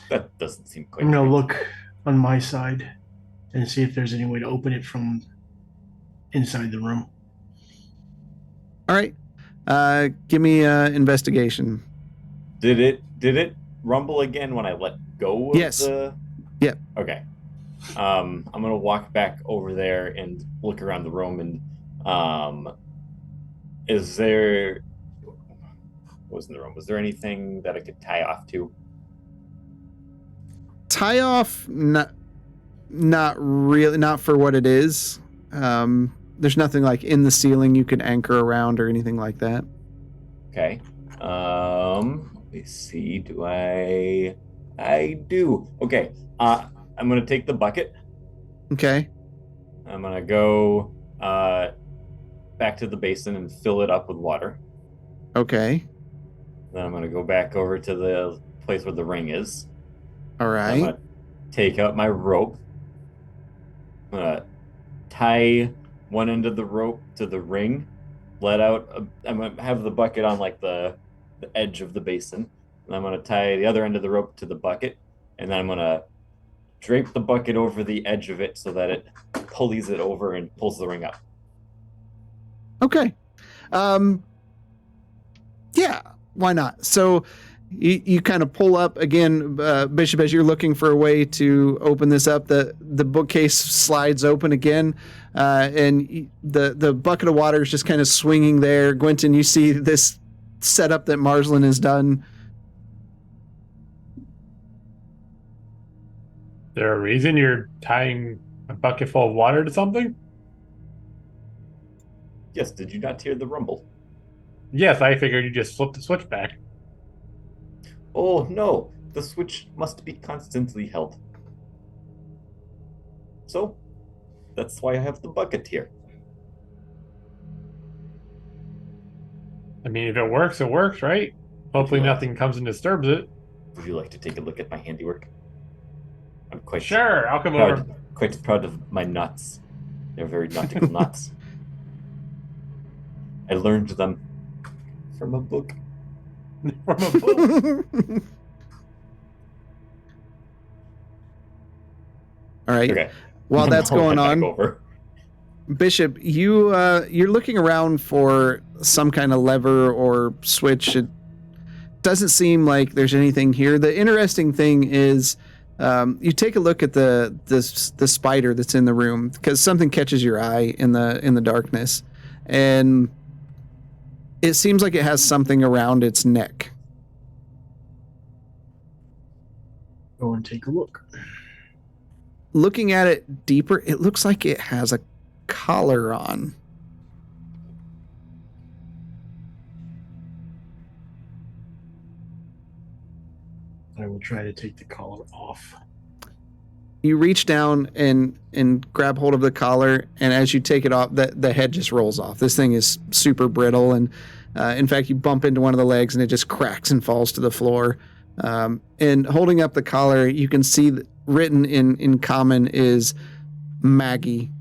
That doesn't seem quite. I'm gonna right. look on my side and see if there's any way to open it from inside the room. All right. Give me investigation. Did it rumble again when I let go of Yes. Yep. Okay. I'm gonna walk back over there and look around the room and is there what was in the room? Was there anything that I could tie off to? Tie off, not really, not for what it is. there's nothing like in the ceiling you could anchor around or anything like that. Okay. Let me see. Do I do. Okay. I'm gonna take the bucket. Okay. I'm gonna go back to the basin and fill it up with water. Okay. Then I'm gonna go back over to the place where the ring is. All I'm right. gonna take out my rope. I'm gonna tie one end of the rope to the ring. I'm gonna have the bucket on like the edge of the basin. And I'm gonna tie the other end of the rope to the bucket, and then I'm gonna drape the bucket over the edge of it so that it pulleys it over and pulls the ring up. Okay. Yeah, why not? So you kind of pull up again, Bishop, as you're looking for a way to open this up. The bookcase slides open again, and the bucket of water is just kind of swinging there. Gwenton, you see this setup that Marsland has done. Is there a reason you're tying a bucket full of water to something? Yes, did you not hear the rumble? Yes, I figured you just flipped the switch back. Oh no, the switch must be constantly held. So, that's why I have the bucket here. I mean, if it works, right? Hopefully Yeah. nothing comes and disturbs it. Would you like to take a look at my handiwork? I'm quite Sure, I'll come over. quite proud of my knots. They're very nautical knots. I learned them from a book. From a book. All right. Okay. While that's I'll going head back on, over. Bishop, you're looking around for some kind of lever or switch. It doesn't seem like there's anything here. The interesting thing is, you take a look at the spider that's in the room because something catches your eye in the darkness, and it seems like it has something around its neck. Go and take a look. Looking at it deeper, it looks like it has a collar on. I will try to take the collar off. You reach down and grab hold of the collar, and as you take it off, the head just rolls off. This thing is super brittle, and in fact, you bump into one of the legs, and it just cracks and falls to the floor. And holding up the collar, you can see that written in common is Maggie.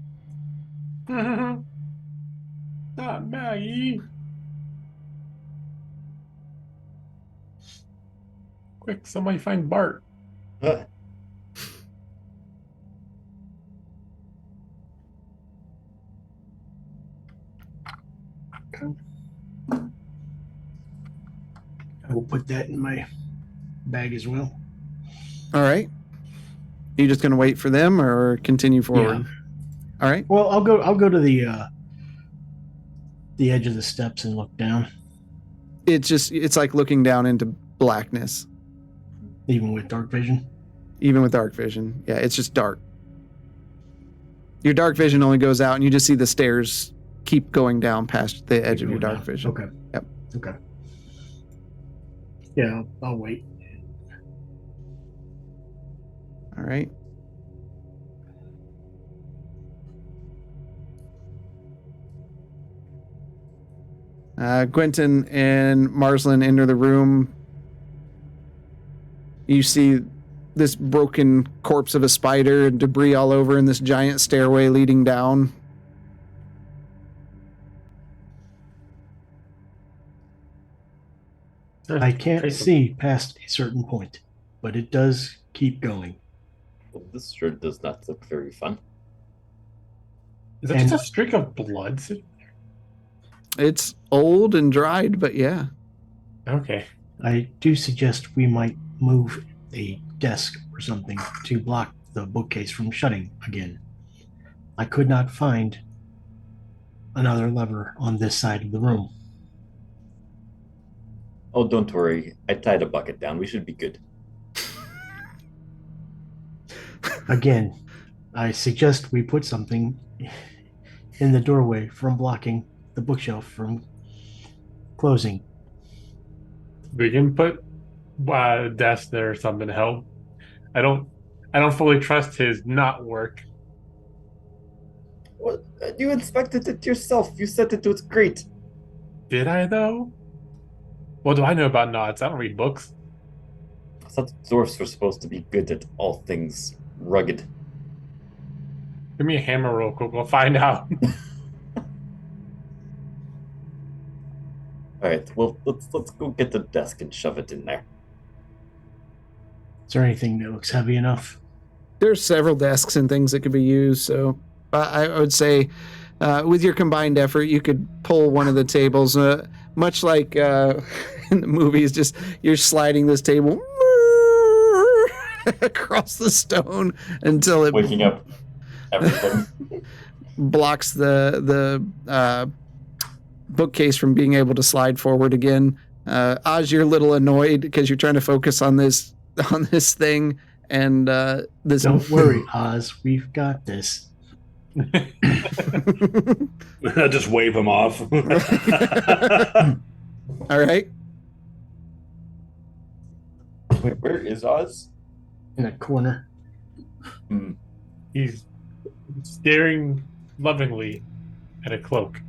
Not Maggie. Quick, somebody find Bart. Huh. I will put that in my bag as well. All right. You just gonna wait for them or continue forward? Yeah. All right. Well, I'll go to the edge of the steps and look down, It's like looking down into blackness, even with dark vision. even with dark vision. Yeah, it's just dark. Your dark vision only goes out, and you just see the stairs keep going down past the edge of your dark vision. Okay. Yep. Okay. Yeah, I'll wait. All right. Gwenton and Marsland enter the room. You see this broken corpse of a spider and debris all over in this giant stairway leading down. I can't see past a certain point, but it does keep going. Well, this sure does not look very fun. Is that just a streak of blood? It's old and dried, but yeah. Okay. I do suggest we might move a desk or something to block the bookcase from shutting again. I could not find another lever on this side of the room. Oh, don't worry. I tied a bucket down. We should be good. Again, I suggest we put something in the doorway from blocking the bookshelf from closing. We can put a desk there or something to help. I don't fully trust his not work. What? You inspected it yourself. You said it was great. Did I though? What do I know about knots? I don't read books. I thought dwarfs were supposed to be good at all things rugged. Give me a hammer real quick. We'll find out. All right, well, let's go get the desk and shove it in there. Is there anything that looks heavy enough? There's several desks and things that could be used, so I would say with your combined effort, you could pull one of the tables, much like in the movies, just you're sliding this table across the stone until it Waking up everything. blocks the bookcase from being able to slide forward again. Oz, you're a little annoyed because you're trying to focus on this thing, and this. Don't worry, Oz. We've got this. I'll just wave him off. All right. Wait, where is Oz? In a corner. He's staring lovingly at a cloak.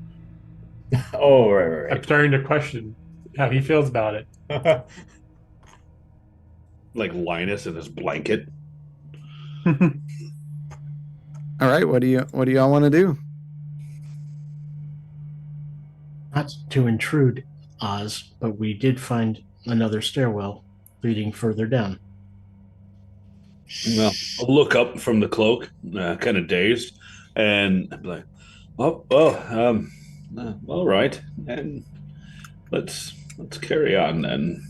Oh, right. I'm starting to question how he feels about it. Like Linus in his blanket. All right. What do y'all want to do? Not to intrude, Oz, but we did find another stairwell leading further down. Well, I'll look up from the cloak, kind of dazed, and I'll be like, all right, and let's carry on then.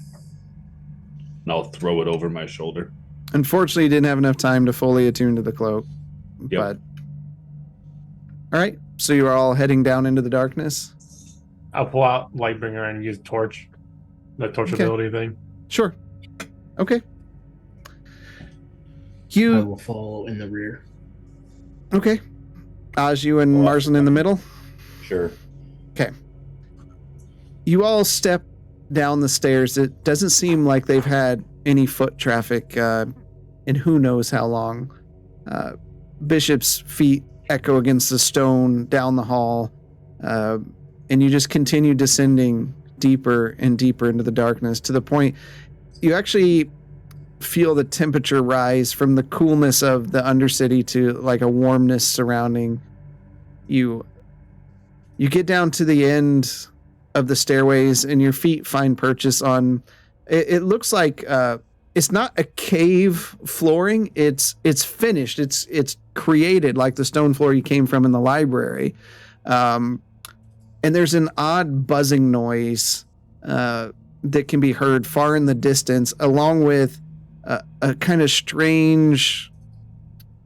And I'll throw it over my shoulder. Unfortunately, you didn't have enough time to fully attune to the cloak. Yep. But all right, so you are all heading down into the darkness. I'll pull out Lightbringer and use torch, the torch ability thing. Sure. Okay. I will follow in the rear. Okay. Oz, you and Marzen in the middle. Sure. Okay. You all step down the stairs. It doesn't seem like they've had any foot traffic in who knows how long. Bishop's feet echo against the stone down the hall, and you just continue descending deeper and deeper into the darkness to the point you actually feel the temperature rise from the coolness of the Undercity to like a warmness surrounding you. You get down to the end of the stairways and your feet find purchase on it looks like it's not a cave flooring, it's finished, it's created like the stone floor you came from in the library, and there's an odd buzzing noise that can be heard far in the distance, along with a kind of strange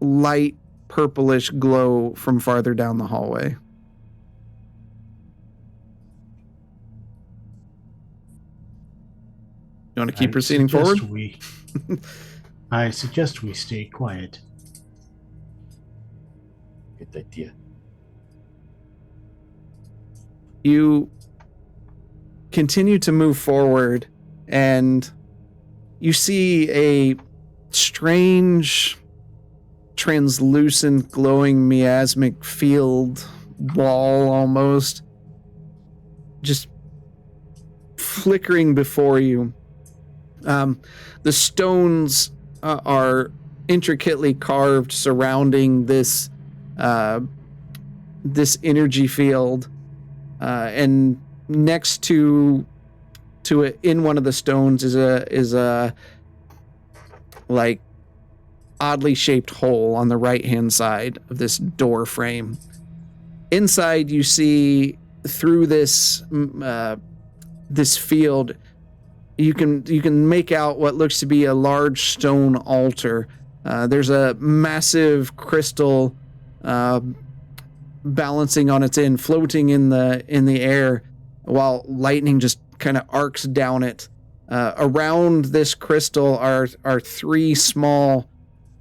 light purplish glow from farther down the hallway. You want to keep proceeding forward? I suggest we stay quiet. Good idea. You continue to move forward, and you see a strange, translucent, glowing, miasmic field wall almost just flickering before you. The stones are intricately carved surrounding this this energy field, and next to it in one of the stones is a like oddly shaped hole on the right hand side of this door frame. Inside, you see through this this field, you can make out what looks to be a large stone altar. There's a massive crystal balancing on its end, floating in the air, while lightning just kind of arcs down it. Around this crystal are three small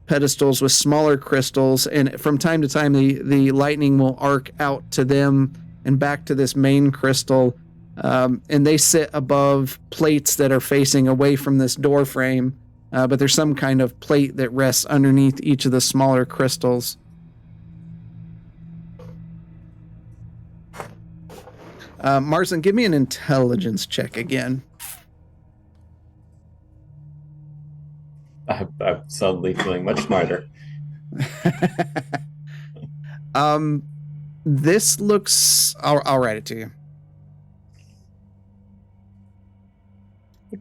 pedestals with smaller crystals, and from time to time the lightning will arc out to them and back to this main crystal, and they sit above plates that are facing away from this door frame, but there's some kind of plate that rests underneath each of the smaller crystals. Marsden, give me an intelligence check again. I'm suddenly feeling much smarter. This looks... I'll write it to you.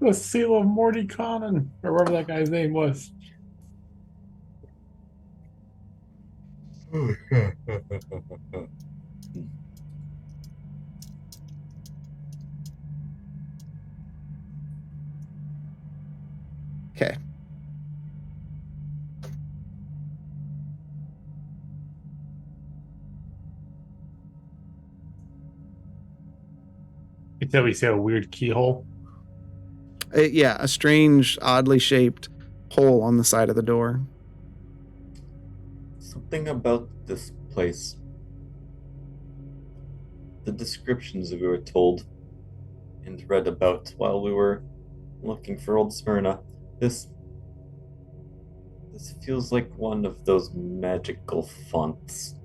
The seal of Morty Conan, or whatever that guy's name was. Okay. You tell we see a weird keyhole. Yeah, a strange, oddly shaped hole on the side of the door. Something about this place. The descriptions we were told and read about while we were looking for Old Smyrna. This feels like one of those magical fonts.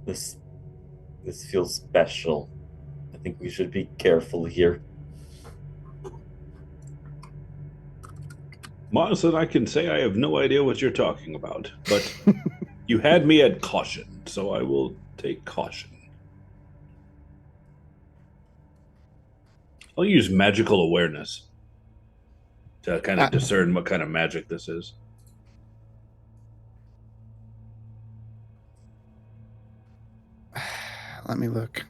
This feels special. I think we should be careful here. Marsden, I can say I have no idea what you're talking about, but you had me at caution, so I will take caution. I'll use magical awareness to kind of discern what kind of magic this is. Let me look.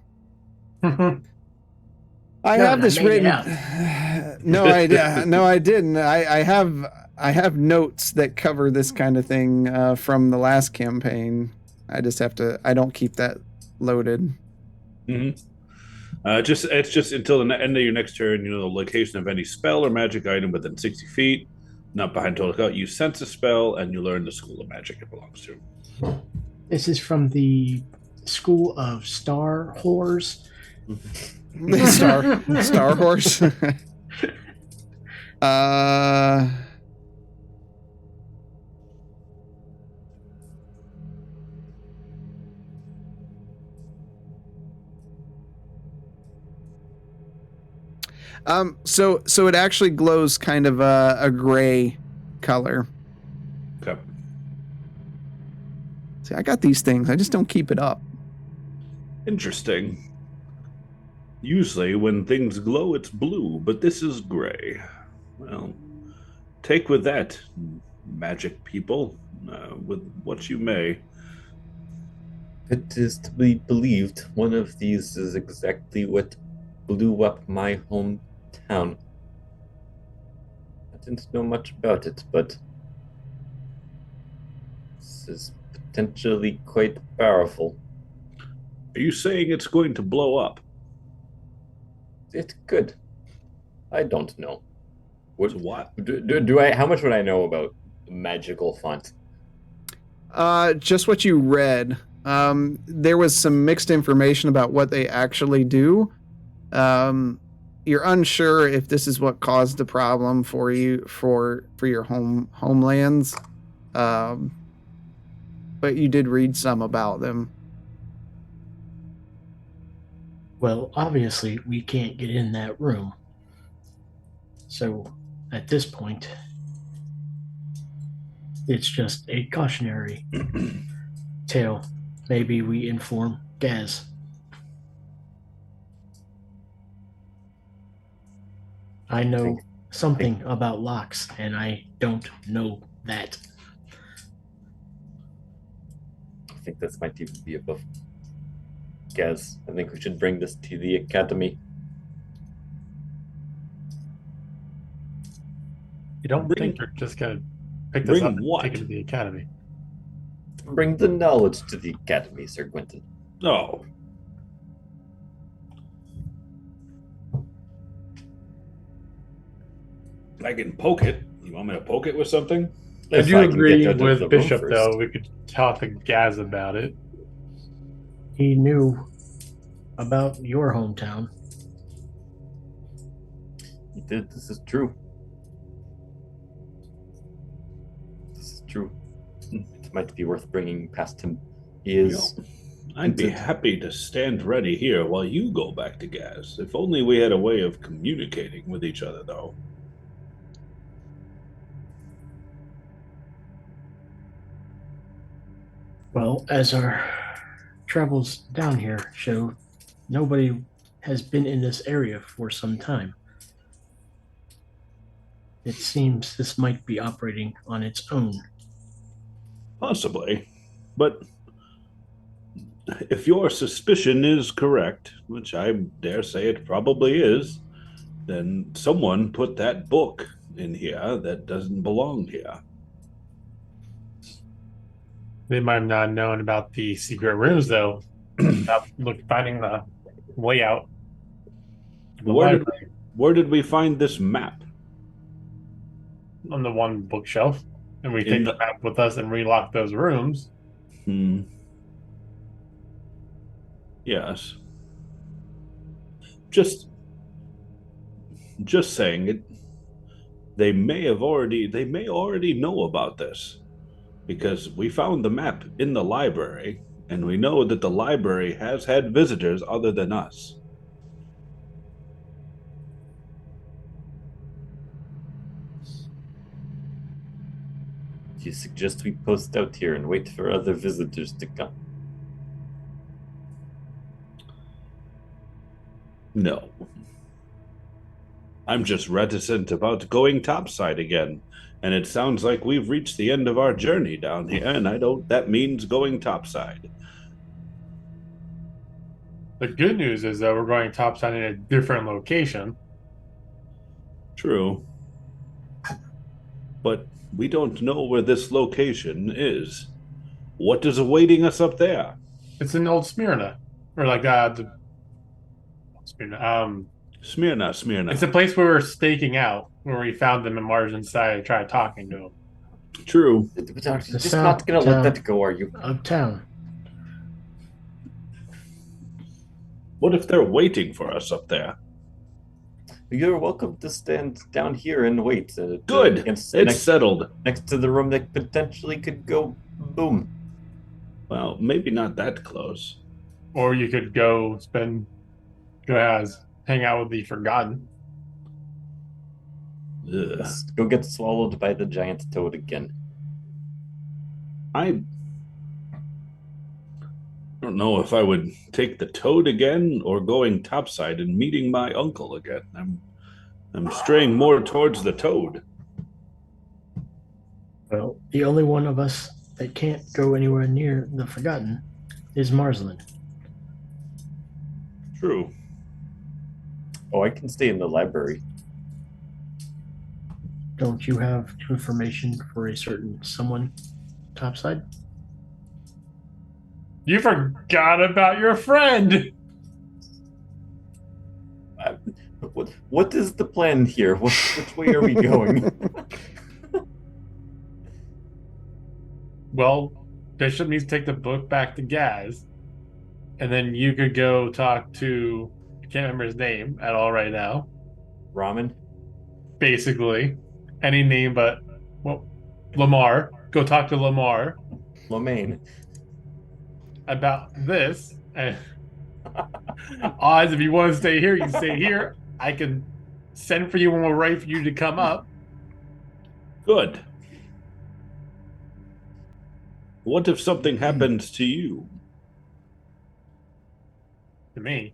I have this written. No, I didn't. I have notes that cover this kind of thing from the last campaign. I just have to. I don't keep that loaded. Mm-hmm. It's just until the end of your next turn. You know the location of any spell or magic item within 60 feet, not behind total count. You sense a spell, and you learn the school of magic it belongs to. This is from the School of Star Whores. Star Horse. So it actually glows kind of a gray color. Okay. See, I got these things. I just don't keep it up. Interesting. Usually when things glow, it's blue, but this is gray. Well, take with that, magic people, with what you may. It is to be believed one of these is exactly what blew up my hometown. I didn't know much about it, but this is potentially quite powerful. Are you saying it's going to blow up? It could. I don't know. What? Do I? How much would I know about magical font? Just what you read. There was some mixed information about what they actually do. You're unsure if this is what caused the problem for you for your homelands. But you did read some about them. Well, obviously, we can't get in that room. So, at this point, it's just a cautionary tale. Maybe we inform Gaz. I know something about locks, and I don't know that. I think this might even be above Gaz. I think we should bring this to the academy. You don't think you're just gonna pick this up and take it to the academy? Bring the knowledge to the academy, Sir Quentin. No. I can poke it. You want me to poke it with something? I If do I can get agree out of the with room Bishop, first. though. We could talk to Gaz about it. He knew about your hometown. He did. This is true. This is true. It might be worth bringing past him. He is. I'd be happy to stand ready here while you go back to Gaz. If only we had a way of communicating with each other, though. Well, as our travels down here show, nobody has been in this area for some time. It seems this might be operating on its own. Possibly. But if your suspicion is correct, which I dare say it probably is, then someone put that book in here that doesn't belong here. They might have not known about the secret rooms, though. Finding the layout of the library Where did we find this map? on the one bookshelf, and we In take the- the map with us and relock those rooms. Yes. Just saying it. They may already know about this, because we found the map in the library, and we know that the library has had visitors other than us. Do you suggest we post out here and wait for other visitors to come? No. I'm just reticent about going topside again, and it sounds like we've reached the end of our journey down here, and that means going topside. The good news is that we're going topside in a different location. True. But we don't know where this location is. What is awaiting us up there? It's in Old Smyrna, or like the Smyrna. Smyrna. It's a place where we're staking out, where we found them in Marsden's side and tried talking to them. True. You're just not going to let that go, are you? Uptown. What if they're waiting for us up there? You're welcome to stand down here and wait. Good. It's settled. Next to the room that potentially could go boom. Well, maybe not that close. Or you could go hang out with the Forgotten. Ugh. Let's go get swallowed by the giant toad again. I don't know if I would take the toad again or going topside and meeting my uncle again. I'm straying more towards the toad. Well, the only one of us that can't go anywhere near the Forgotten is Marsland. True. Oh, I can stay in the library. Don't you have information for a certain someone topside? You forgot about your friend. What is the plan here? Which way are we going? Well, Bishop needs to take the book back to Gaz, and then you could go talk to, I can't remember his name at all right now. Ramen? Basically, any name but, well, Lamar. Go talk to Lamar Lomaine. about this. And odds, if you want to stay here, you can stay here. I can send for you when we're ready for you to come up. Good. What if something happens to you? To me.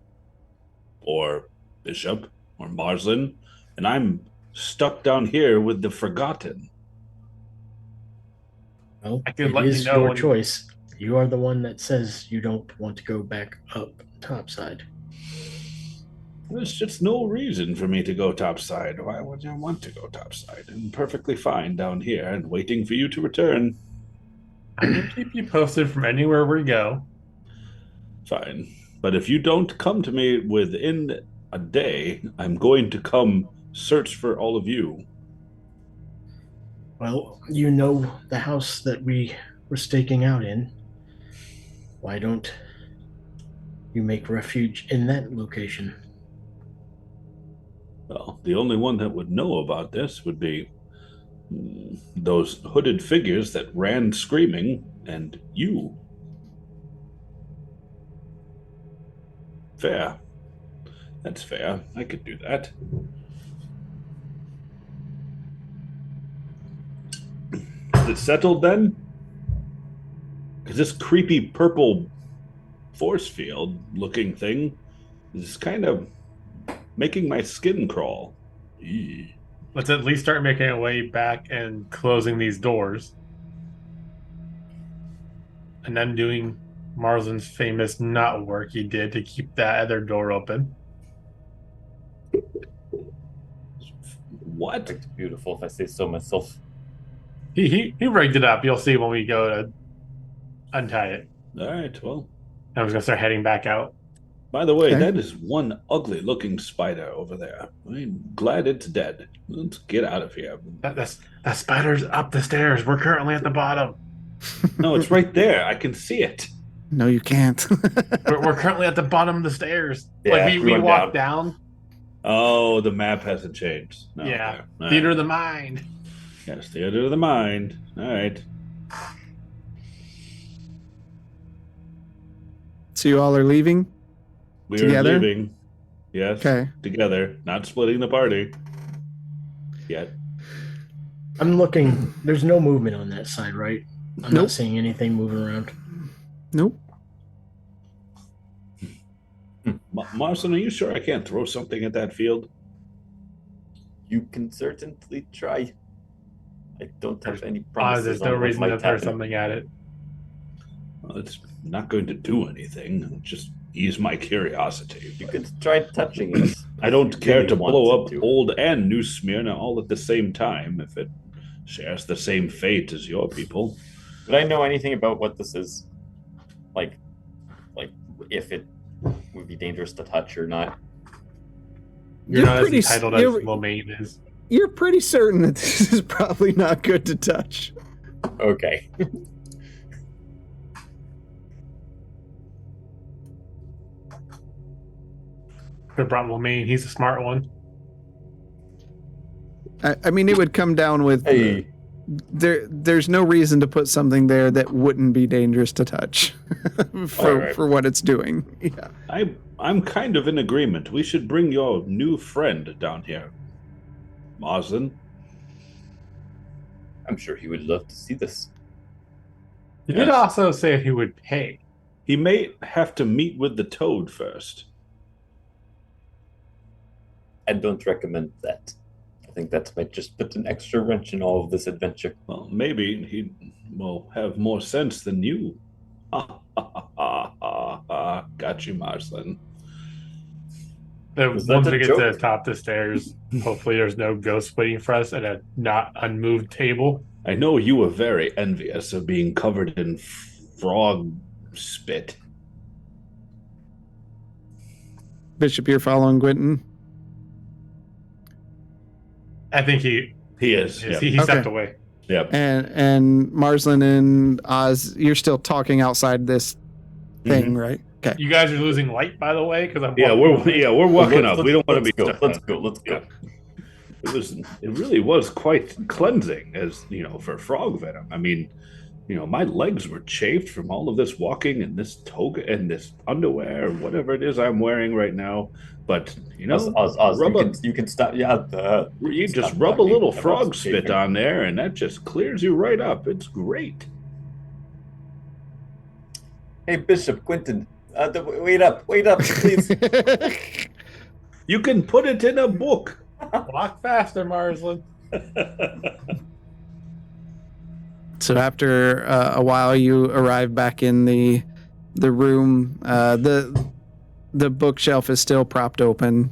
Or Bishop? Or Marsland? And I'm stuck down here with the Forgotten. Well, I can it let you is know your when- choice. You are the one that says you don't want to go back up topside. There's just no reason for me to go topside. Why would I want to go topside? I'm perfectly fine down here and waiting for you to return. I can keep you posted from anywhere we go. Fine. But if you don't come to me within a day, I'm going to come search for all of you. Well, you know the house that we were staking out in. Why don't you make refuge in that location? Well, the only one that would know about this would be those hooded figures that ran screaming, and you. Fair. That's fair. I could do that. Is it settled then? Because this creepy purple force field looking thing is kind of making my skin crawl. Eee. Let's at least start making our way back and closing these doors. And then doing Marsden's famous knot work he did to keep that other door open. What? It's beautiful, if I say so myself. He rigged it up. You'll see when we go to untie it. All right, well. I was going to start heading back out. By the way, Okay. that is one ugly looking spider over there. I'm glad it's dead. Let's get out of here. That spider's up the stairs. We're currently at the bottom. No, it's right there. I can see it. No, you can't. We're currently at the bottom of the stairs. Yeah, like we went walked down. Oh, the map hasn't changed. No, Yeah. okay. All Theater right. of the mind. Yes, theater of the mind. All right. So you all are leaving? We Together? are leaving. Yes. Okay. Together. Not splitting the party. Yet. I'm looking. There's no movement on that side, right? I'm Nope. not seeing anything moving around. Nope. Marson, are you sure I can't throw something at that field? You can certainly try. I don't have any promises. There's no on what reason might to throw happen. something at it. Well, it's not going to do anything. It'll just ease my curiosity. You could try touching it. I don't if you care really to blow up wanted to. old and new Smyrna all at the same time if it shares the same fate as your people. Would I know anything about what this is? Like if it would be dangerous to touch or not? You're not as pretty entitled as you're, Lomain is. you're pretty certain that this is probably not good to touch. Okay. Could have brought Lomain. He's a smart one. I mean, it would come down with Hey, there's no reason to put something there that wouldn't be dangerous to touch for Alright. for what it's doing. Yeah. I'm kind of in agreement. We should bring your new friend down here. Marsden. I'm sure he would love to see this. He did Yes. also say he would pay. He may have to meet with the toad first. I don't recommend that. I think that might just put an extra wrench in all of this adventure. Well, maybe he will have more sense than you. Got you, Marsden. Was that Once a we get to the joke? top of the stairs, hopefully there's no ghost waiting for us at a not unmoved table. I know you were very envious of being covered in frog spit. Bishop, you're following Quentin. I think he He is. Yep. he stepped Okay. away. Yep. And Marsland and Oz, you're still talking outside this thing, right? Okay. You guys are losing light, by the way, because I'm Yeah, we're walking Let's- up. We don't want to let's be go. stuck. Let's go. Let's go. It really was quite cleansing, as for frog venom. I mean, my legs were chafed from all of this walking and this toga and this underwear, whatever it is I'm wearing right now. But Oz, rub you can stop. Yeah, you just stop rub a talking little about frog spit chafing. on there, and that just clears you right up. It's great. Hey, Bishop Quentin, wait up, please. You can put it in a book. Walk faster, Marsland. So after a while, you arrive back in the room. The bookshelf is still propped open.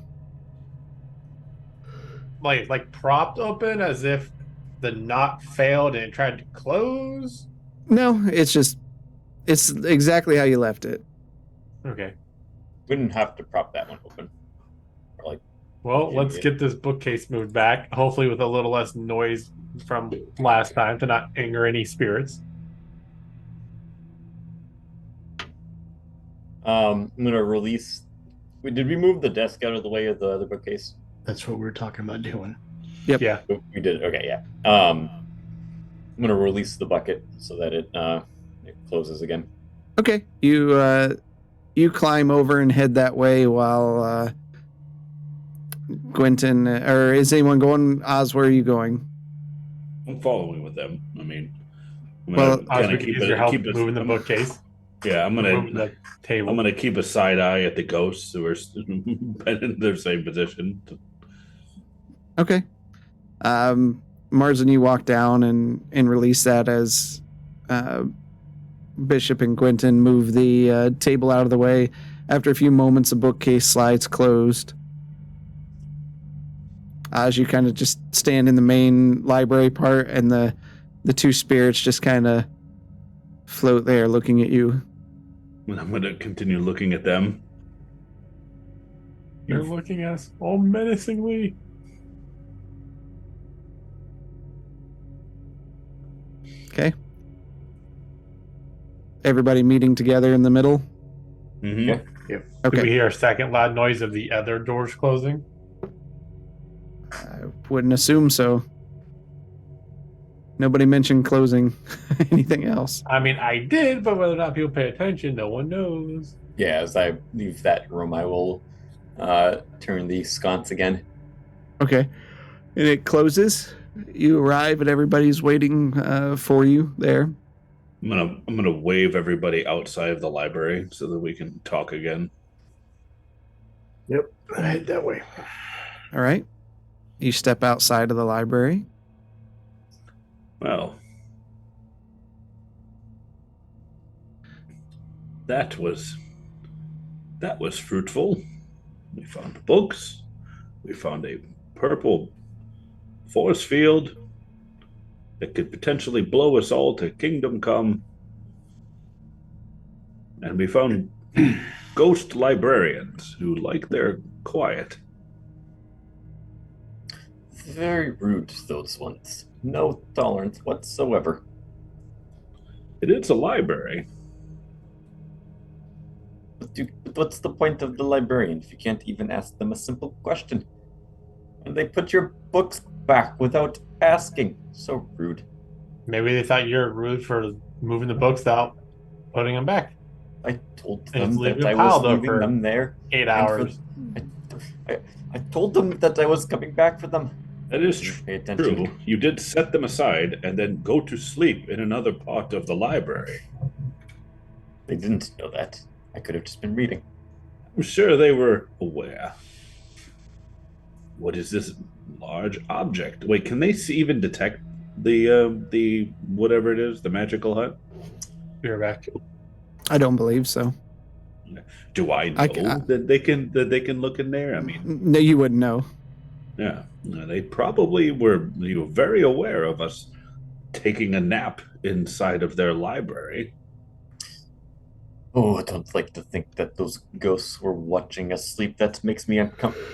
Like propped open as if the knot failed and it tried to close. No, it's exactly how you left it. Okay. Wouldn't have to prop that one open. Or Well, Yeah, let's yeah. get this bookcase moved back. Hopefully, with a little less noise from last time to not anger any spirits. I'm gonna release. Did we move the desk out of the way of the other bookcase? That's what we were talking about doing. Yep. Yeah. We did. Okay, yeah. I'm gonna release the bucket so that it closes again. Okay. You climb over and head that way while Quentin, or is anyone going? Oz, where are you going? I'm following with them. I mean, I'm Well, gonna Oz, kind we of could keep use it. your help Keep it. moving the bookcase. Yeah, Moving the table. I'm gonna keep a side eye at the ghosts who are in their same position. Okay. Mars and you walk down and release that as Bishop and Quentin move the table out of the way. After a few moments, the bookcase slides closed. As you kind of just stand in the main library part, and the two spirits just kind of float there looking at you. I'm gonna continue looking at them. They're looking at us all menacingly. Okay. Everybody meeting together in the middle. Mm-hmm. Okay. Yep. Okay. Do we hear a second loud noise of the other doors closing? I wouldn't assume so. Nobody mentioned closing anything else. I mean, I did, but whether or not people pay attention, no one knows. Yeah, as I leave that room, I will turn the sconce again. Okay. And it closes. You arrive and everybody's waiting for you there. I'm gonna wave everybody outside of the library so that we can talk again. Yep, I head that way. All right. You step outside of the library. Well, that was fruitful. We found books. We found a purple force field that could potentially blow us all to kingdom come. And we found ghost librarians who like their quiet. Very rude, those ones. No tolerance whatsoever. It is a library. But what's the point of the librarian if you can't even ask them a simple question? And they put your books back without asking. So rude. Maybe they thought you're rude for moving the books out, putting them back. I told And them just leave that it I was piled up leaving for them there. 8 and hours. I told them that I was coming back for them. That is Pay attention. true. You did set them aside and then go to sleep in another part of the library. They didn't know that. I could have just been reading. I'm sure they were aware. What is this large object? Wait, can they even detect the whatever it is, the magical hut? Be right back. I don't believe so. Do I know that they can look in there? I mean, No, you wouldn't know. yeah, they probably were very aware of us taking a nap inside of their library. Oh, I don't like to think that those ghosts were watching us sleep. That makes me uncomfortable.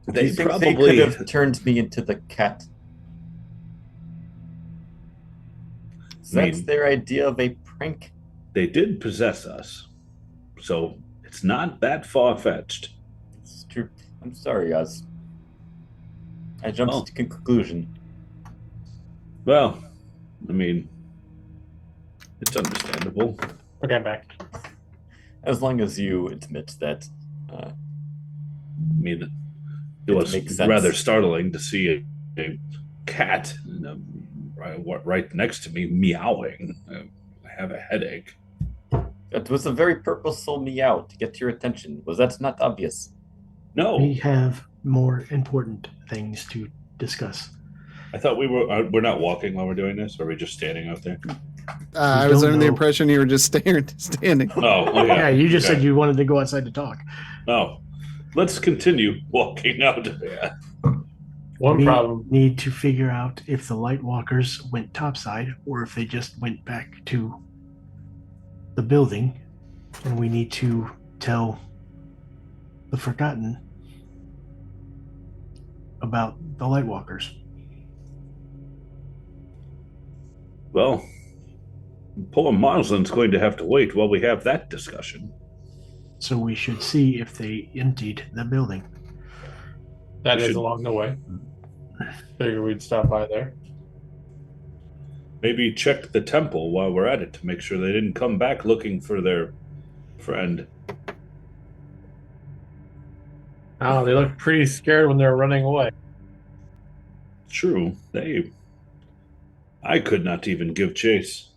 Do They you think probably they could have turned me into the cat? That's mean- their idea of a prank. They did possess us, so it's not that far fetched. It's true. I'm sorry, Oz. I jumped Oh. to conclusion. Well, I mean, it's understandable. Okay, I'm back. As long as you admit that. I mean, it It was makes sense. rather startling to see a cat right next to me meowing. I have a headache. That was a very purposeful meow to get your attention. Was that not obvious? No, We have more important things to discuss. I thought we're not walking while we're doing this. Or are we just standing out there? I was don't under the know. impression you were just standing. Oh, okay. Yeah, you just Okay. said you wanted to go outside to talk. Oh, let's continue walking out there. One We problem. need to figure out if the Lightwalkers went topside or if they just went back to the building, and we need to tell the Forgotten about the Lightwalkers. Well, poor Marsland's going to have to wait while we have that discussion. So we should see if they emptied the building. That We is should- along the way. Figure we'd stop by there. Maybe check the temple while we're at it to make sure they didn't come back looking for their friend. Oh, they look pretty scared when they're running away. True, I could not even give chase.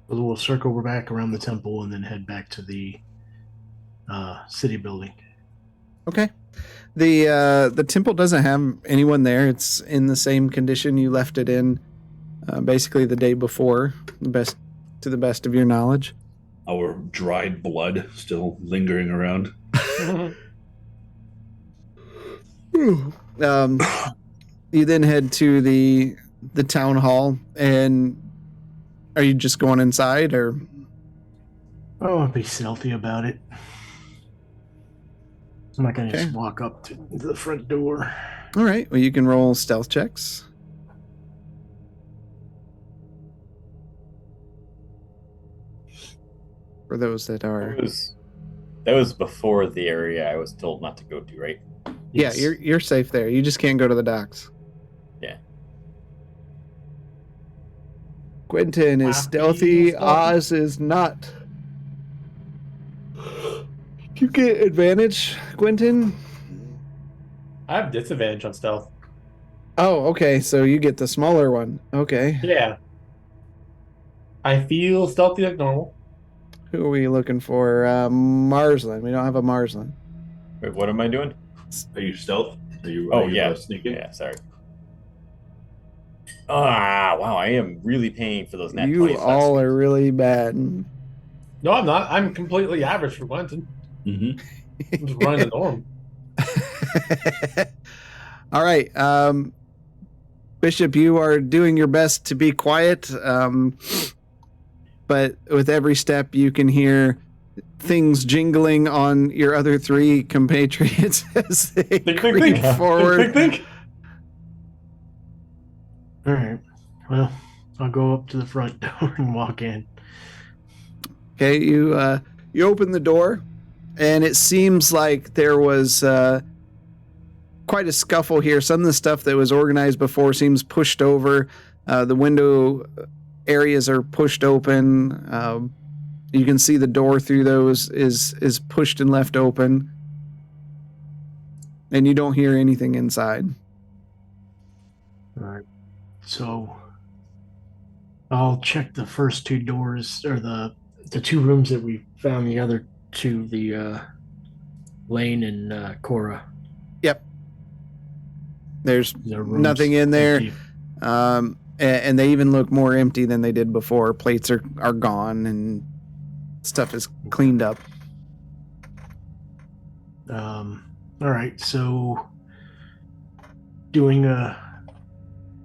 We'll circle back around the temple and then head back to the city building. Okay. The temple doesn't have anyone there. It's in the same condition you left it in, basically the day before, to the best of your knowledge. Our dried blood still lingering around. You then head to the town hall, and are you just going inside, or? Oh, I'll be stealthy about it. I'm not going to Okay. just walk up to the front door. All right. Well, you can roll stealth checks. For those that are, That was before the area I was told not to go to, right? yeah, you're safe there. You just can't go to the docks. Yeah. Quentin is stealthy. Oz is not. You get advantage, Quentin. I have disadvantage on stealth. Oh, okay. So you get the smaller one. Okay. Yeah. I feel stealthy like normal. Who are we looking for? Marsland. We don't have a Marsland. Wait, what am I doing? Are you stealth? Are you sneaking? Yeah, sorry. Ah, wow, I am really paying for those nat 20s You last all week. are really bad. No, I'm not. I'm completely average for Quentin. Mm-hmm. I'm just running the norm. All right. Bishop, you are doing your best to be quiet. But with every step, you can hear things jingling on your other three compatriots as they creep forward. Think. All right. Well, I'll go up to the front door and walk in. Okay, you open the door, and it seems like there was quite a scuffle here. Some of the stuff that was organized before seems pushed over. The window areas are pushed open. You can see the door through those is pushed and left open, and you don't hear anything inside. All right. So I'll check the first two doors, or the two rooms that we found, the other two, the Lane and Cora. Yep. There's Their rooms nothing in there. empty. And they even look more empty than they did before. Plates are gone and stuff is cleaned up. All right, so doing a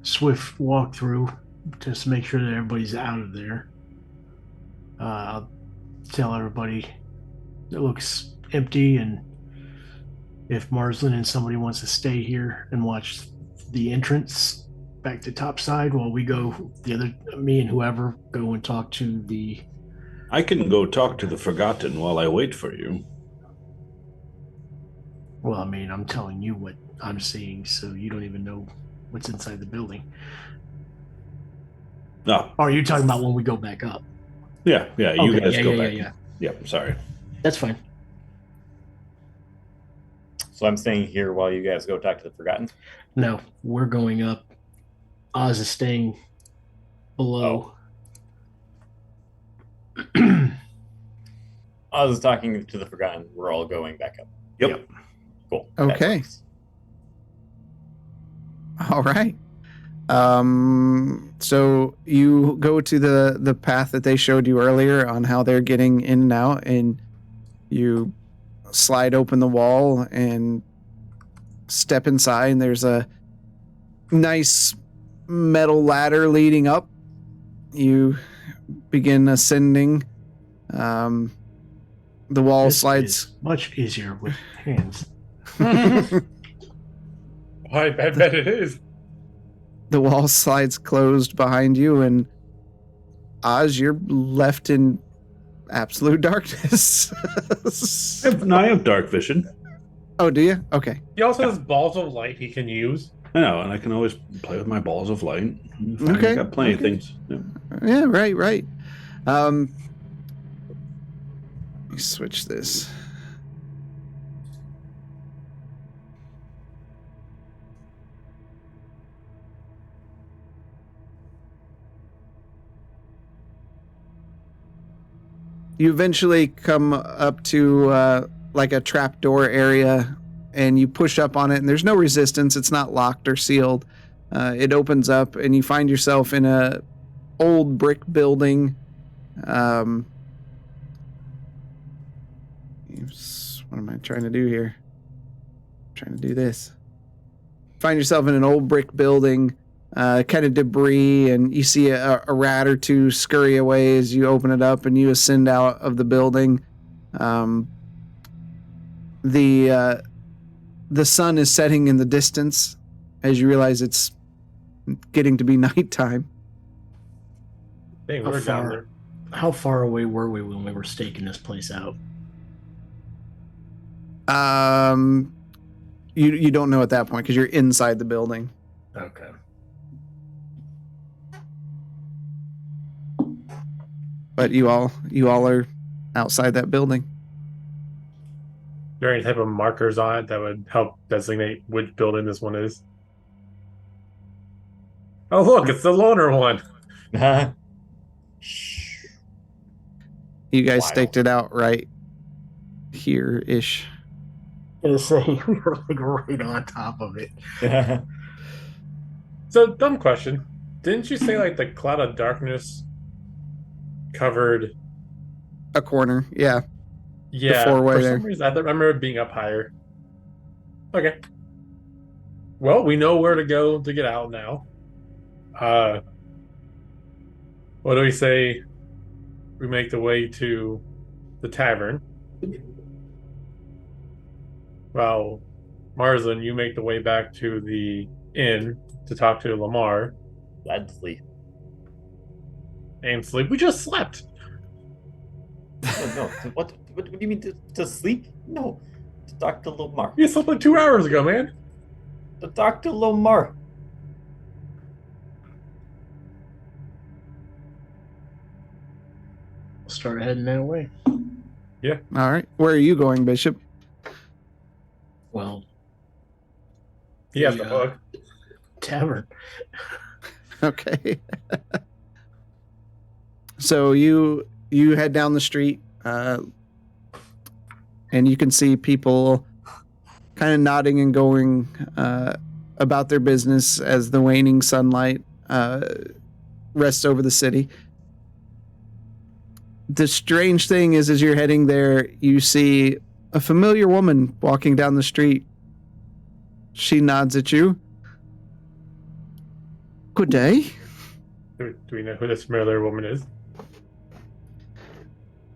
swift walkthrough just to make sure that everybody's out of there. I'll tell everybody it looks empty, and if Marsland and somebody wants to stay here and watch the entrance back to topside while we go, me and whoever go and talk to the. I can go talk to the Forgotten while I wait for you. Well, I mean, I'm telling you what I'm seeing, so you don't even know what's inside the building. No. Oh, are you talking about when we go back up? Yeah, you Okay, guys go back. Yeah. Yep, sorry. That's fine. So I'm staying here while you guys go talk to the Forgotten. No, we're going up. Oz is staying below. I was talking to the Forgotten. We're all going back up. Yep. Cool. That Okay. works. All right. So you go to the path that they showed you earlier on how they're getting in and out, and you slide open the wall and step inside, and there's a nice metal ladder leading up. You begin ascending. The wall This slides. is much easier with hands. I bet it is. The wall slides closed behind you, and Oz, you're left in absolute darkness. I have dark vision. Oh, do you? Okay. He also has balls of light he can use. I know, and I can always play with my balls of light. Okay, I got plenty of okay. things. Yeah. Yeah, right. Let me switch this. You eventually come up to like a trapdoor area, and you push up on it, and there's no resistance. It's not locked or sealed. It opens up, and you find yourself in a old brick building. What am I trying to do here? I'm trying to do this. Find yourself in an old brick building, kind of debris, and you see a rat or two scurry away as you open it up and you ascend out of the building. The sun is setting in the distance as you realize it's getting to be nighttime. Dang, we're down there. How far away were we when we were staking this place out? You don't know at that point because you're inside the building. Okay. But you all are outside that building. Are there any type of markers on it that would help designate which building this one is? Oh, look, it's the loner one. Shh. You guys Wild. staked it out right here-ish. I was gonna say we were like right on top of it. So, dumb question. Didn't you say like the cloud of darkness covered? A corner, yeah. Yeah, four-way for there. some reason I remember it being up higher. Okay. Well, we know where to go to get out now. What do we say? We make the way to the tavern. Well, Marzin, you make the way back to the inn to talk to Lamar. Gladly. And sleep. We just slept. No. What do you mean to sleep? No. To Dr. Lomar. You slept like 2 hours ago, man. To Dr. Lomar. We'll start heading that way. All right. Where are you going, Bishop? Well, He has the Yeah. book. tavern. Okay. So you head down the street, and you can see people kind of nodding and going about their business as the waning sunlight rests over the city. The strange thing is, as you're heading there, you see a familiar woman walking down the street. She nods at you. Good day. Do we know who this familiar woman is?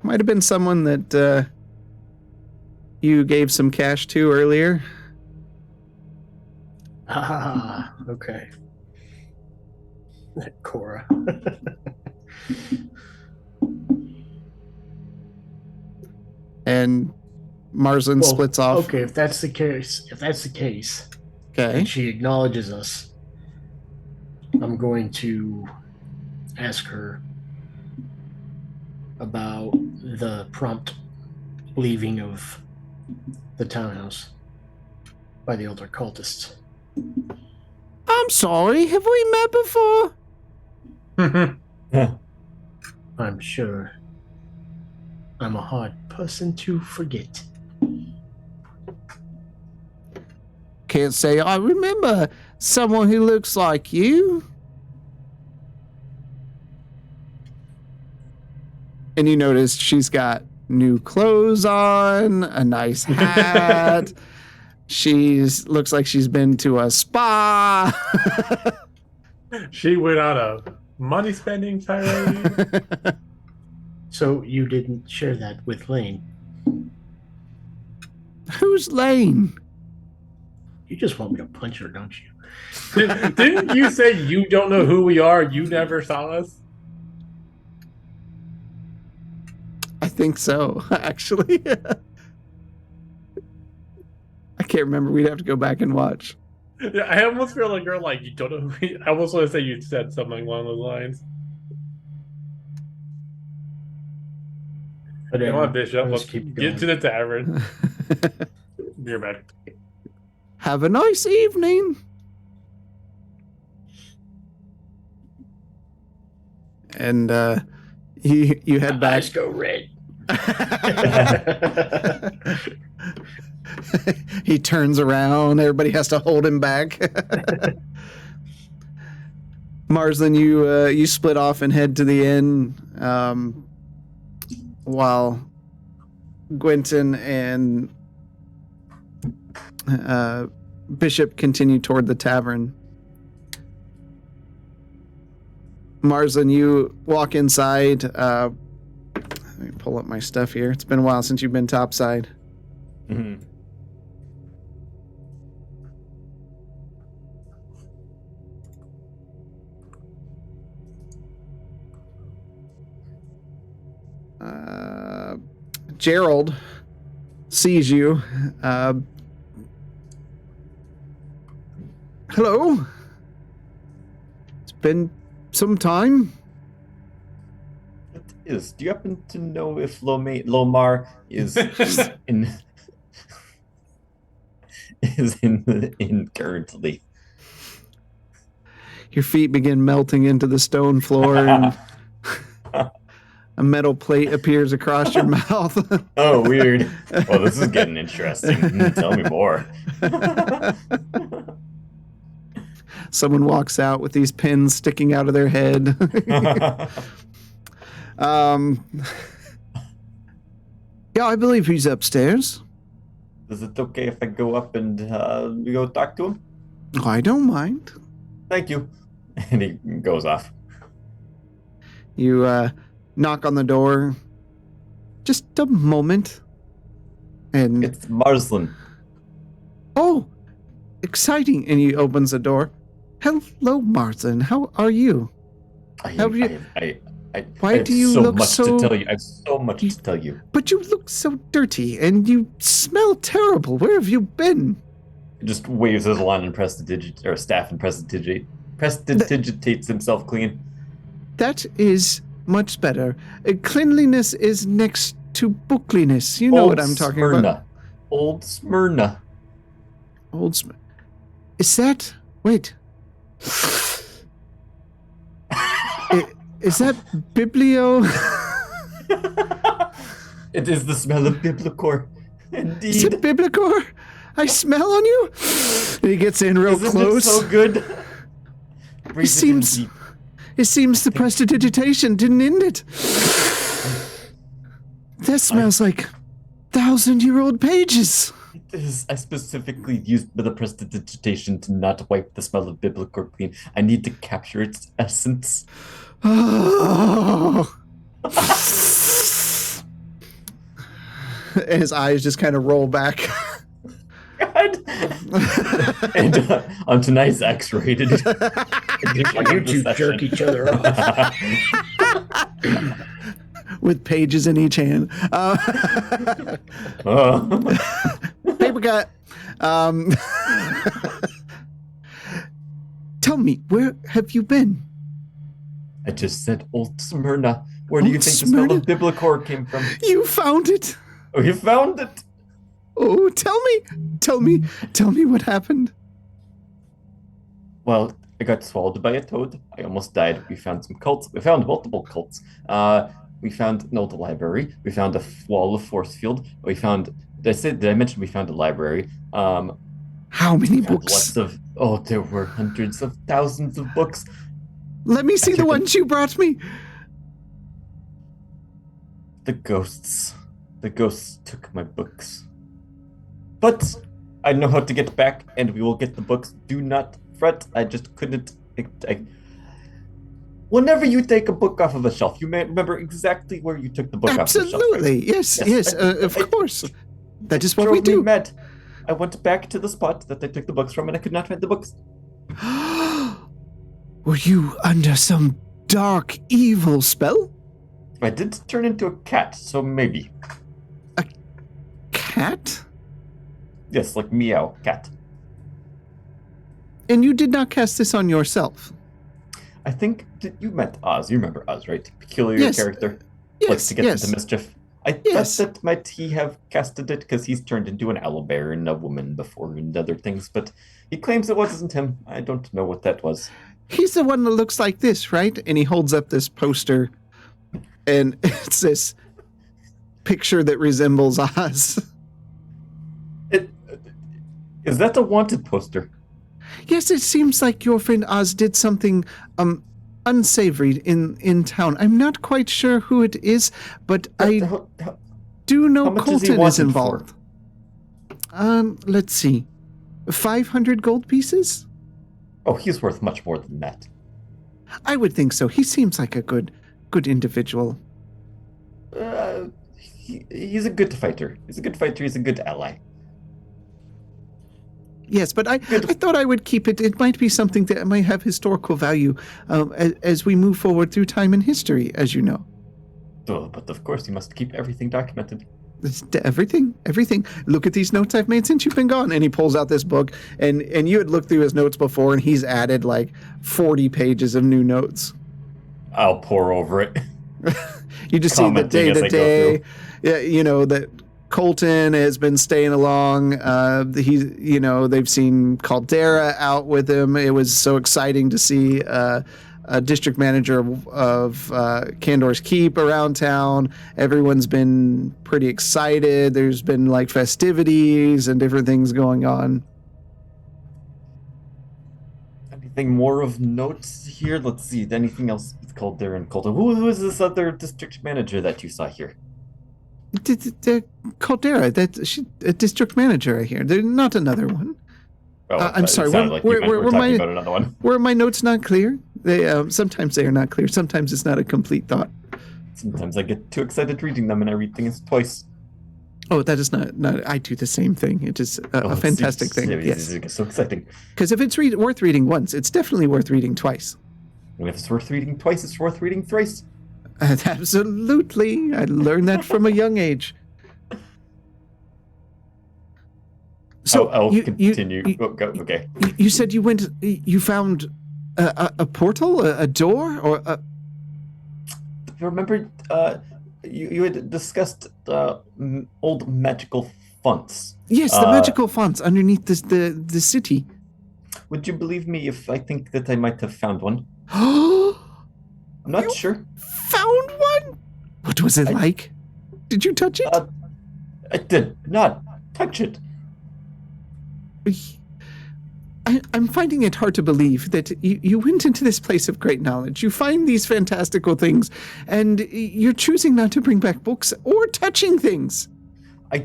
Might have been someone that you gave some cash to earlier. Ah, okay. Cora. And Marslin Well, splits off. Okay, if that's the case, Okay. and she acknowledges us, I'm going to ask her about the prompt leaving of the townhouse by the older cultists. I'm sorry, have we met before? I'm sure I'm a hard person to forget. Can't say I remember someone who looks like you. And you notice she's got new clothes on, a nice hat. Looks like she's been to a spa. She went on a money spending tirade. So you didn't share that with Lane? Who's Lane? You just want me to punch her, don't you? Didn't you say you don't know who we are? You never saw us? I think so, actually. I can't remember. We'd have to go back and watch. Yeah, I almost feel like you're like, you don't know who we... I almost want to say you said something along those lines. But Come on, Bishop. let's Let's keep get to going. the tavern. Beer back. Have a nice evening. And you head back. Eyes go red. He turns around. Everybody has to hold him back. Marsland, you split off and head to the inn, while Gwenton and Bishop continue toward the tavern. Marsland, you walk inside. Let me pull up my stuff here. It's been a while since you've been topside. Mm-hmm. Gerald sees you. Hello. It's been some time. It is. Do you happen to know if Lomar is in the inn currently? Your feet begin melting into the stone floor, and a metal plate appears across your mouth. Oh, weird. Well, this is getting interesting. Tell me more. Someone walks out with these pins sticking out of their head. Yeah, I believe he's upstairs. Is it okay if I go up and we go talk to him? I don't mind. Thank you. And he goes off. You knock on the door. Just a moment. And It's Marsland. oh, exciting! And he opens the door. Hello, Marsland. How are you? Why do you so look much so? to tell you? I have so much to tell you. But you look so dirty, and you smell terrible. Where have you been? He just waves his wand and staff and prestidigitates himself clean. That is much better. Cleanliness is next to bookliness. You know what I'm talking about. Old Smyrna. Old Smyrna. Is that? Wait. Is that Biblio? It is the smell of Biblicor. Indeed. Is it Biblicor? I smell on you? And he gets in real Isn't close. it so good? It seems the prestidigitation didn't end it. That smells like 1,000-year-old pages. It is. I specifically used the prestidigitation to not wipe the smell of Biblicor clean. I need to capture its essence. Oh. And his eyes just kind of roll back. God. And on tonight's X-rated. You two jerk each other off. With pages in each hand. Paper cut. Tell me, where have you been? I just said Old Smyrna. Where do you Old think Smyrna? the smell of Biblicor came from? You found it. Oh, you found it. Oh, tell me what happened. Well, I got swallowed by a toad. I almost died. We found some cults. We found multiple cults. We found an old library. We found a wall of force field. We found. Did I mention we found a library? How many books? There were hundreds of thousands of books. Let me see the ones you brought me. The ghosts took my books. But I know how to get back, and we will get the books. Do not fret. I just couldn't. Whenever you take a book off of a shelf, you may remember exactly where you took the book off the shelf. Absolutely, yes, of course. That is what we do. I went back to the spot that I took the books from, and I could not find the books. Were you under some dark, evil spell? I did turn into a cat, so maybe. Cat? Yes, like meow, cat. And you did not cast this on yourself? I think you met Oz. You remember Oz, right? Peculiar Yes. character. Yes, Likes to get yes. into mischief. I Yes. thought that might he have casted it because he's turned into an owlbear and a woman before and other things, but he claims it wasn't him. I don't know what that was. He's the one that looks like this, right? And he holds up this poster, and it's this picture that resembles Oz. Is that a wanted poster? Yes, it seems like your friend Oz did something unsavory in town. I'm not quite sure who it is, but I do know how much is he Colton is wanted involved. Let's see. 500 gold pieces? Oh, he's worth much more than that. I would think so. He seems like a good individual. He's a good fighter. He's a good fighter. He's a good ally. Yes, but I thought I would keep it. It might be something that might have historical value as we move forward through time and history, as you know. Oh, but of course, you must keep everything documented. Everything. Look at these notes I've made since you've been gone. And he pulls out this book, and you had looked through his notes before, and he's added like 40 pages of new notes. I'll pour over it. You just see the day to day. Yeah, you know that Colton has been staying along. They've seen Caldera out with him. It was so exciting to see a district manager of Candor's Keep around town. Everyone's been pretty excited. There's been like festivities and different things going on. Anything more of notes here? Let's see. Anything else with Caldera and Colton? Who is this other district manager that you saw here? Caldera, she's a district manager, I hear. There's not another one. Oh, I'm sorry. We're talking about another one. Were my notes not clear? They sometimes they are not clear. Sometimes it's not a complete thought. Sometimes I get too excited reading them and I read things twice. Oh, that is not. I do the same thing. It is a fantastic thing. Yes, it's so exciting. Because if it's worth reading once, it's definitely worth reading twice. And if it's worth reading twice, it's worth reading thrice. Absolutely. I learned that from a young age. So I'll continue. Okay. You said you found a portal, a door, or a... Remember, you had discussed old magical fonts. Yes, the magical fonts underneath the city. Would you believe me if I think that I might have found one? I'm not sure. Found one? What was it like? Did you touch it? I did not touch it. I'm finding it hard to believe that you went into this place of great knowledge. You find these fantastical things, and you're choosing not to bring back books or touching things. I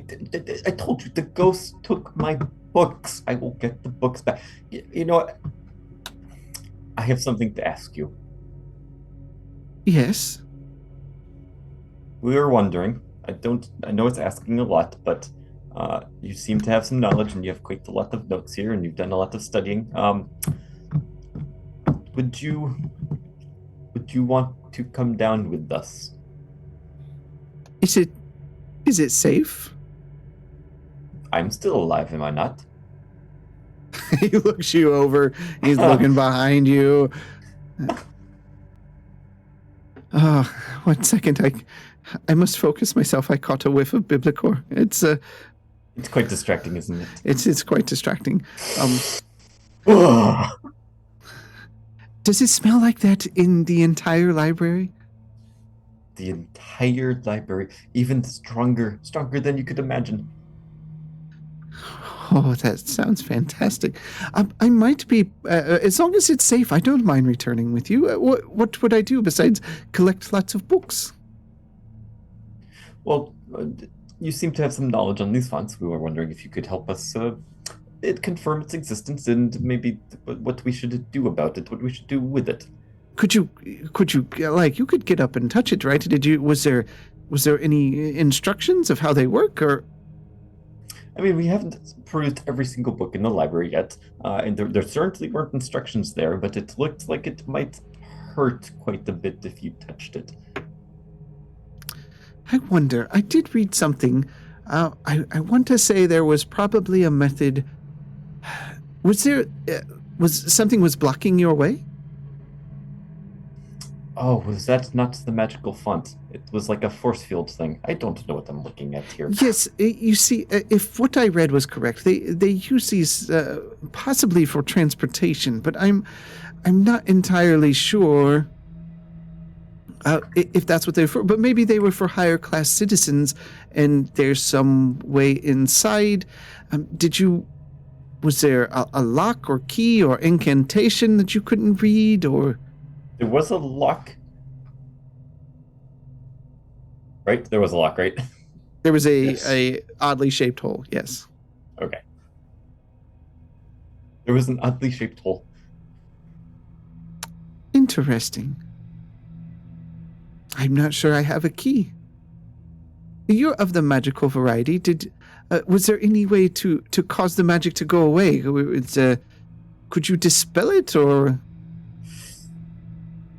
told you the ghost took my books. I will get the books back. You know what? I have something to ask you. Yes. We were wondering. I know it's asking a lot, but you seem to have some knowledge and you have quite a lot of notes here and you've done a lot of studying. Would you want to come down with us? Is it safe? I'm still alive, am I not? He looks you over. He's looking behind you. Oh, 1 second. I must focus myself. I caught a whiff of Biblicor. It's quite distracting, isn't it? It's quite distracting. Does it smell like that in the entire library? The entire library, even stronger than you could imagine. Oh, that sounds fantastic. I might be, as long as it's safe, I don't mind returning with you. What would I do besides collect lots of books? Well, you seem to have some knowledge on these fonts. We were wondering if you could help us confirm its existence and maybe what we should do about it, what we should do with it. Could you like, you could get up and touch it, right? Was there any instructions of how they work, or? I mean, we haven't perused every single book in the library yet, and there certainly weren't instructions there, but it looked like it might hurt quite a bit if you touched it. I wonder, I did read something. I want to say there was probably a method. Was there, was something was blocking your way? Oh, was that not the magical font? It was like a force field thing. I don't know what I'm looking at here. Yes, you see, if what I read was correct, they use these possibly for transportation, but I'm not entirely sure if that's what they were for. But maybe they were for higher class citizens, and there's some way inside. Was there a lock or key or incantation that you couldn't read, or? There was a lock. Right? There was a lock, right? There was Yes. a oddly shaped hole, yes. Okay. There was an oddly shaped hole. Interesting. I'm not sure I have a key. You're of the magical variety. Was there any way to cause the magic to go away? Could you dispel it, or?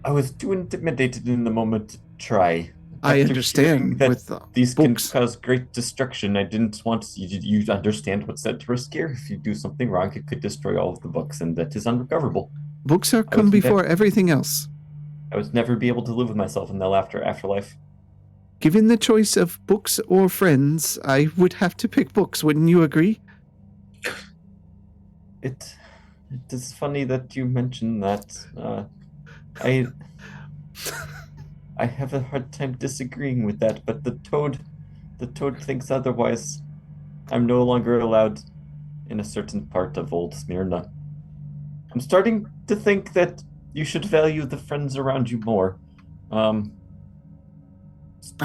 I was too intimidated in the moment to try. I After understand hearing that with these books. can cause great destruction. I didn't want you to understand what's that risk here. If you do something wrong, it could destroy all of the books, and that is unrecoverable. Books are come before everything else. I would never be able to live with myself in the afterlife. Given the choice of books or friends, I would have to pick books. Wouldn't you agree? It is funny that you mention that. I have a hard time disagreeing with that, but the toad thinks otherwise. I'm no longer allowed in a certain part of Old Smyrna. I'm starting to think that you should value the friends around you more. I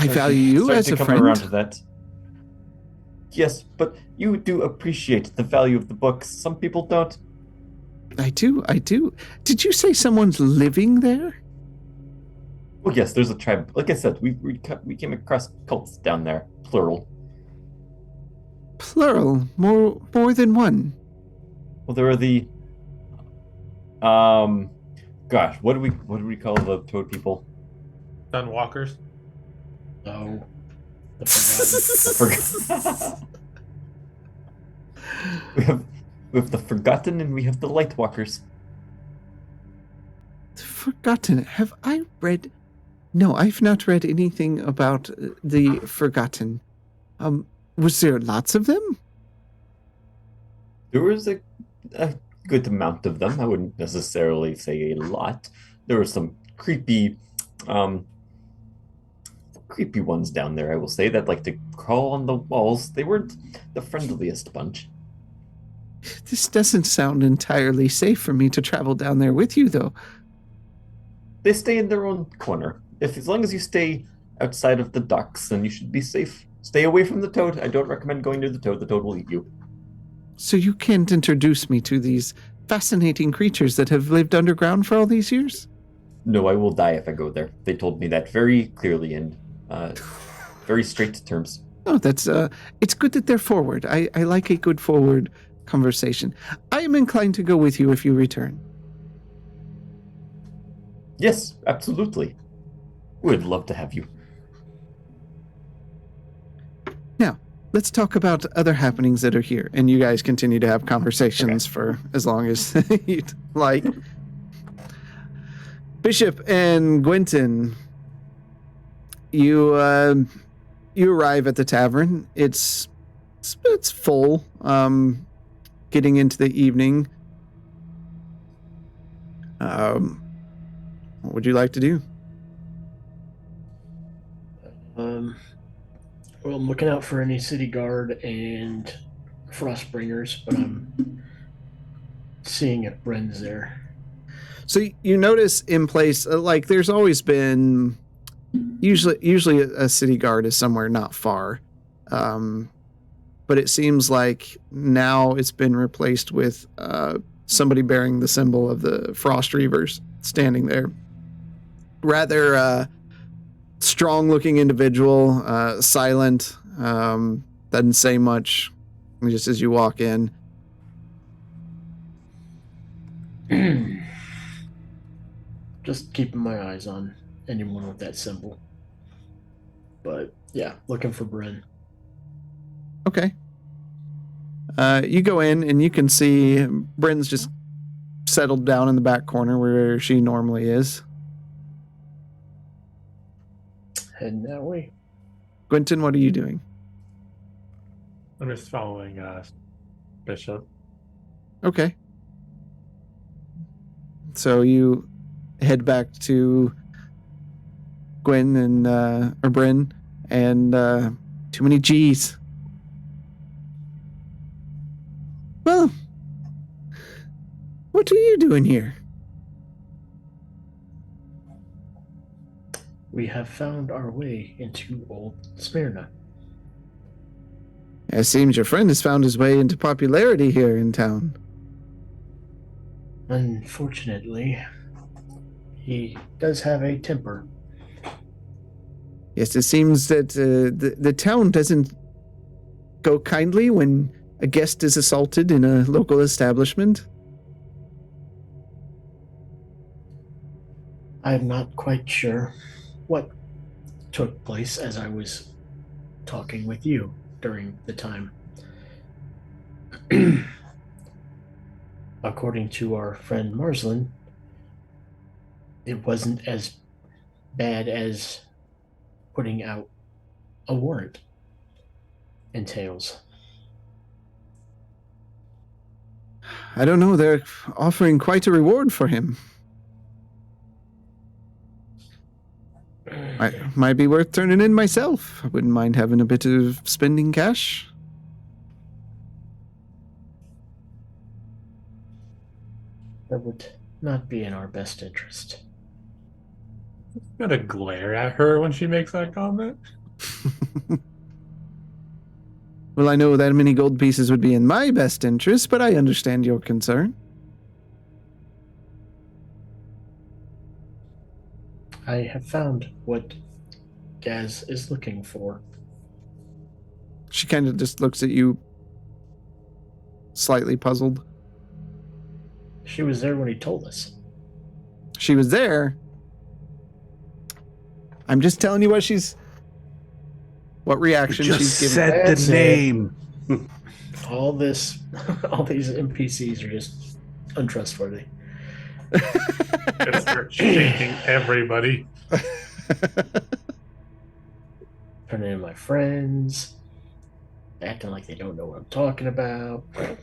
value you starting as to a come friend. around to that. Yes, but you do appreciate the value of the books. Some people don't. I do. Did you say someone's living there? Oh yes, there's a tribe. Like I said, we came across cults down there, plural. Plural, more than one. Well, there are the gosh, what do we call the toad people? Sunwalkers. No. The Forgotten. we have the Forgotten and we have the Lightwalkers. Forgotten. Have I read? No, I've not read anything about the Forgotten. Was there lots of them? There was a good amount of them. I wouldn't necessarily say a lot. There were some creepy ones down there, I will say, that like to crawl on the walls. They weren't the friendliest bunch. This doesn't sound entirely safe for me to travel down there with you, though. They stay in their own corner. As long as you stay outside of the docks, then you should be safe. Stay away from the toad. I don't recommend going near the toad. The toad will eat you. So you can't introduce me to these fascinating creatures that have lived underground for all these years? No, I will die if I go there. They told me that very clearly in very straight terms. Oh, that's it's good that they're forward. I like a good forward conversation. I am inclined to go with you if you return. Yes, absolutely. Would love to have you. Now, let's talk about other happenings that are here. And you guys continue to have conversations for as long as you'd like. Bishop and Gwenton, you arrive at the tavern. It's full. Getting into the evening. What would you like to do? Well, I'm looking out for any city guard and Frostbringers, but I'm seeing if Bren's there. So you notice in place, like there's always been, usually a city guard is somewhere not far, but it seems like now it's been replaced with somebody bearing the symbol of the Frost Reavers standing there. Rather strong-looking individual, silent, doesn't say much, just as you walk in. Just keeping my eyes on anyone with that symbol. But yeah, looking for Bryn. Okay. You go in and you can see Bryn's just settled down in the back corner where she normally is. Heading that way. Quentin, what are you doing? I'm just following Bishop. Okay. So you head back to Gwen and or Bryn and too many G's. Well, what are you doing here? We have found our way into Old Smyrna. It seems your friend has found his way into popularity here in town. Unfortunately, he does have a temper. Yes, it seems that the town doesn't go kindly when a guest is assaulted in a local establishment. I'm not quite sure what took place as I was talking with you during the time. According to our friend Marslin, it wasn't as bad as putting out a warrant entails. I don't know, they're offering quite a reward for him. Might be worth turning in myself. I wouldn't mind having a bit of spending cash. That would not be in our best interest. I'm gonna glare at her when she makes that comment. Well, I know that many gold pieces would be in my best interest, but I understand your concern. I have found what Gaz is looking for. She kind of just looks at you, slightly puzzled. She was there when he told us. She was there. I'm just telling you what reaction Just she's given. said That's the it. name. All these NPCs are just untrustworthy. Just start shaking everybody. Turning in my friends, acting like they don't know what I'm talking about. How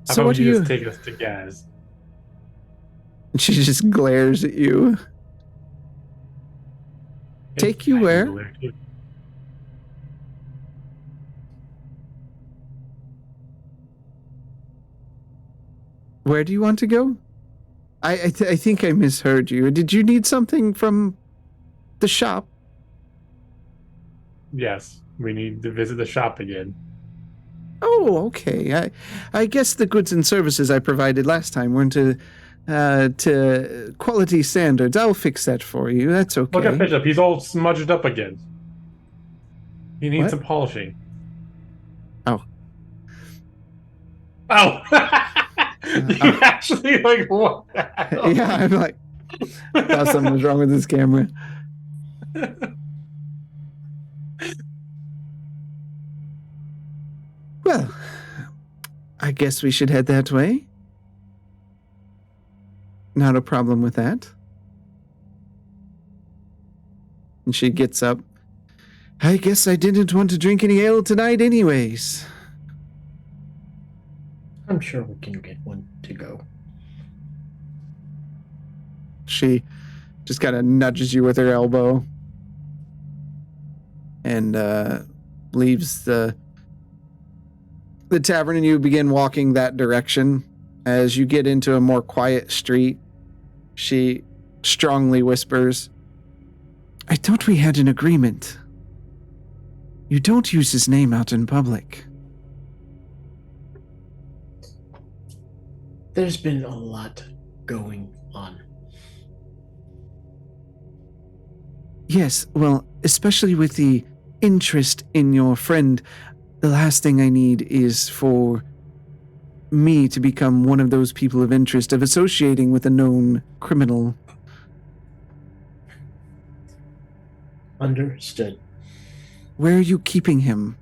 So about what do you you? just take us to Gaz? She just glares at you. Take you where? Where do you want to go? I think I misheard you. Did you need something from the shop? Yes, we need to visit the shop again. Oh, okay. I guess the goods and services I provided last time weren't to quality standards. I'll fix that for you. That's okay. Look at Bishop. He's all smudged up again. He needs What? some polishing. Oh. Oh! You actually, like, what the hell? Yeah, I'm like, thought something was wrong with this camera. Well, I guess we should head that way. Not a problem with that. And she gets up. I guess I didn't want to drink any ale tonight anyways. I'm sure we can get one to go. She just kind of nudges you with her elbow and leaves the tavern, and you begin walking that direction. As you get into a more quiet street, she strongly whispers, I thought we had an agreement. You don't use his name out in public. There's been a lot going on. Yes, well, especially with the interest in your friend, the last thing I need is for me to become one of those people of interest of associating with a known criminal. Understood. Where are you keeping him?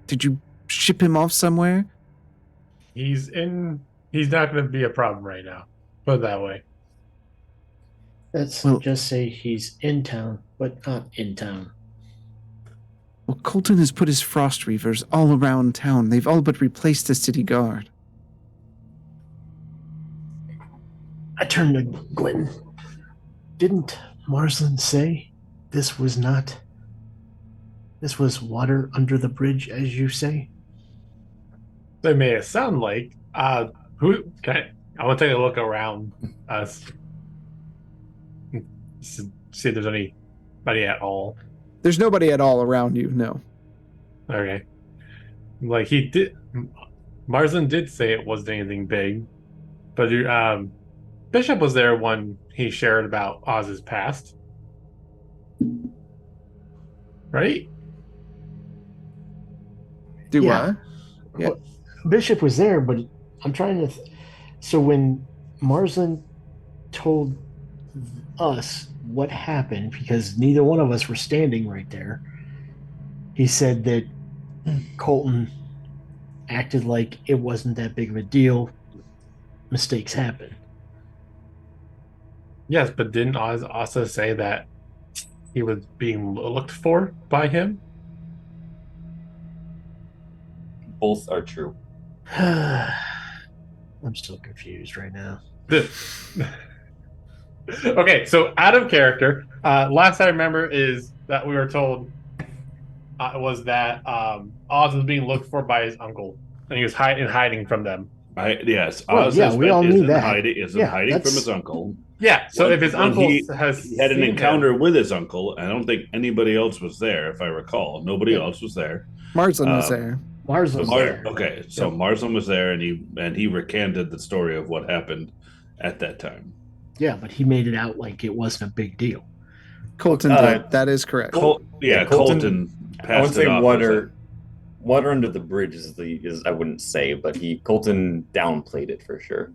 Did you ship him off somewhere? He's not going to be a problem right now. Put it that way. Let's Well- just say he's in town, but not in town. Well, Colton has put his frost reavers all around town. They've all but replaced the city guard. I turned to Gwen. Didn't Marsland say this was water under the bridge, as you say? They may it sound like. Who? I want to take a look around us. See if there's anybody at all. There's nobody at all around you, no. Okay. Like he did. Marsden did say it wasn't anything big, but Bishop was there when he shared about Oz's past, right? Do Yeah. what? Yeah. Well, Bishop was there, but I'm trying to. So when Marsland told us what happened, because neither one of us were standing right there, he said that Colton acted like it wasn't that big of a deal. Mistakes happen. Yes, but didn't Oz also say that he was being looked for by him? Both are true. I'm still confused right now. Okay, so out of character. Last I remember is that we were told was that Oz was being looked for by his uncle, and he was hiding from them. Yes, Well, Oz yeah, has we been- all knew isn't that. hiding, isn't Yeah, hiding that's- from his uncle. Yeah, so if his When uncle he has had an seen encounter him, with his uncle, I don't think anybody else was there, if I recall. Nobody Yeah. else was there. Marsland was Um, there. Mars was there. Okay, so Yep. Marsland was there, and he recanted the story of what happened at that time. Yeah, but he made it out like it wasn't a big deal. Colton did. That is correct. Colton I passed would say it off. water under the bridge is I wouldn't say, but Colton downplayed it for sure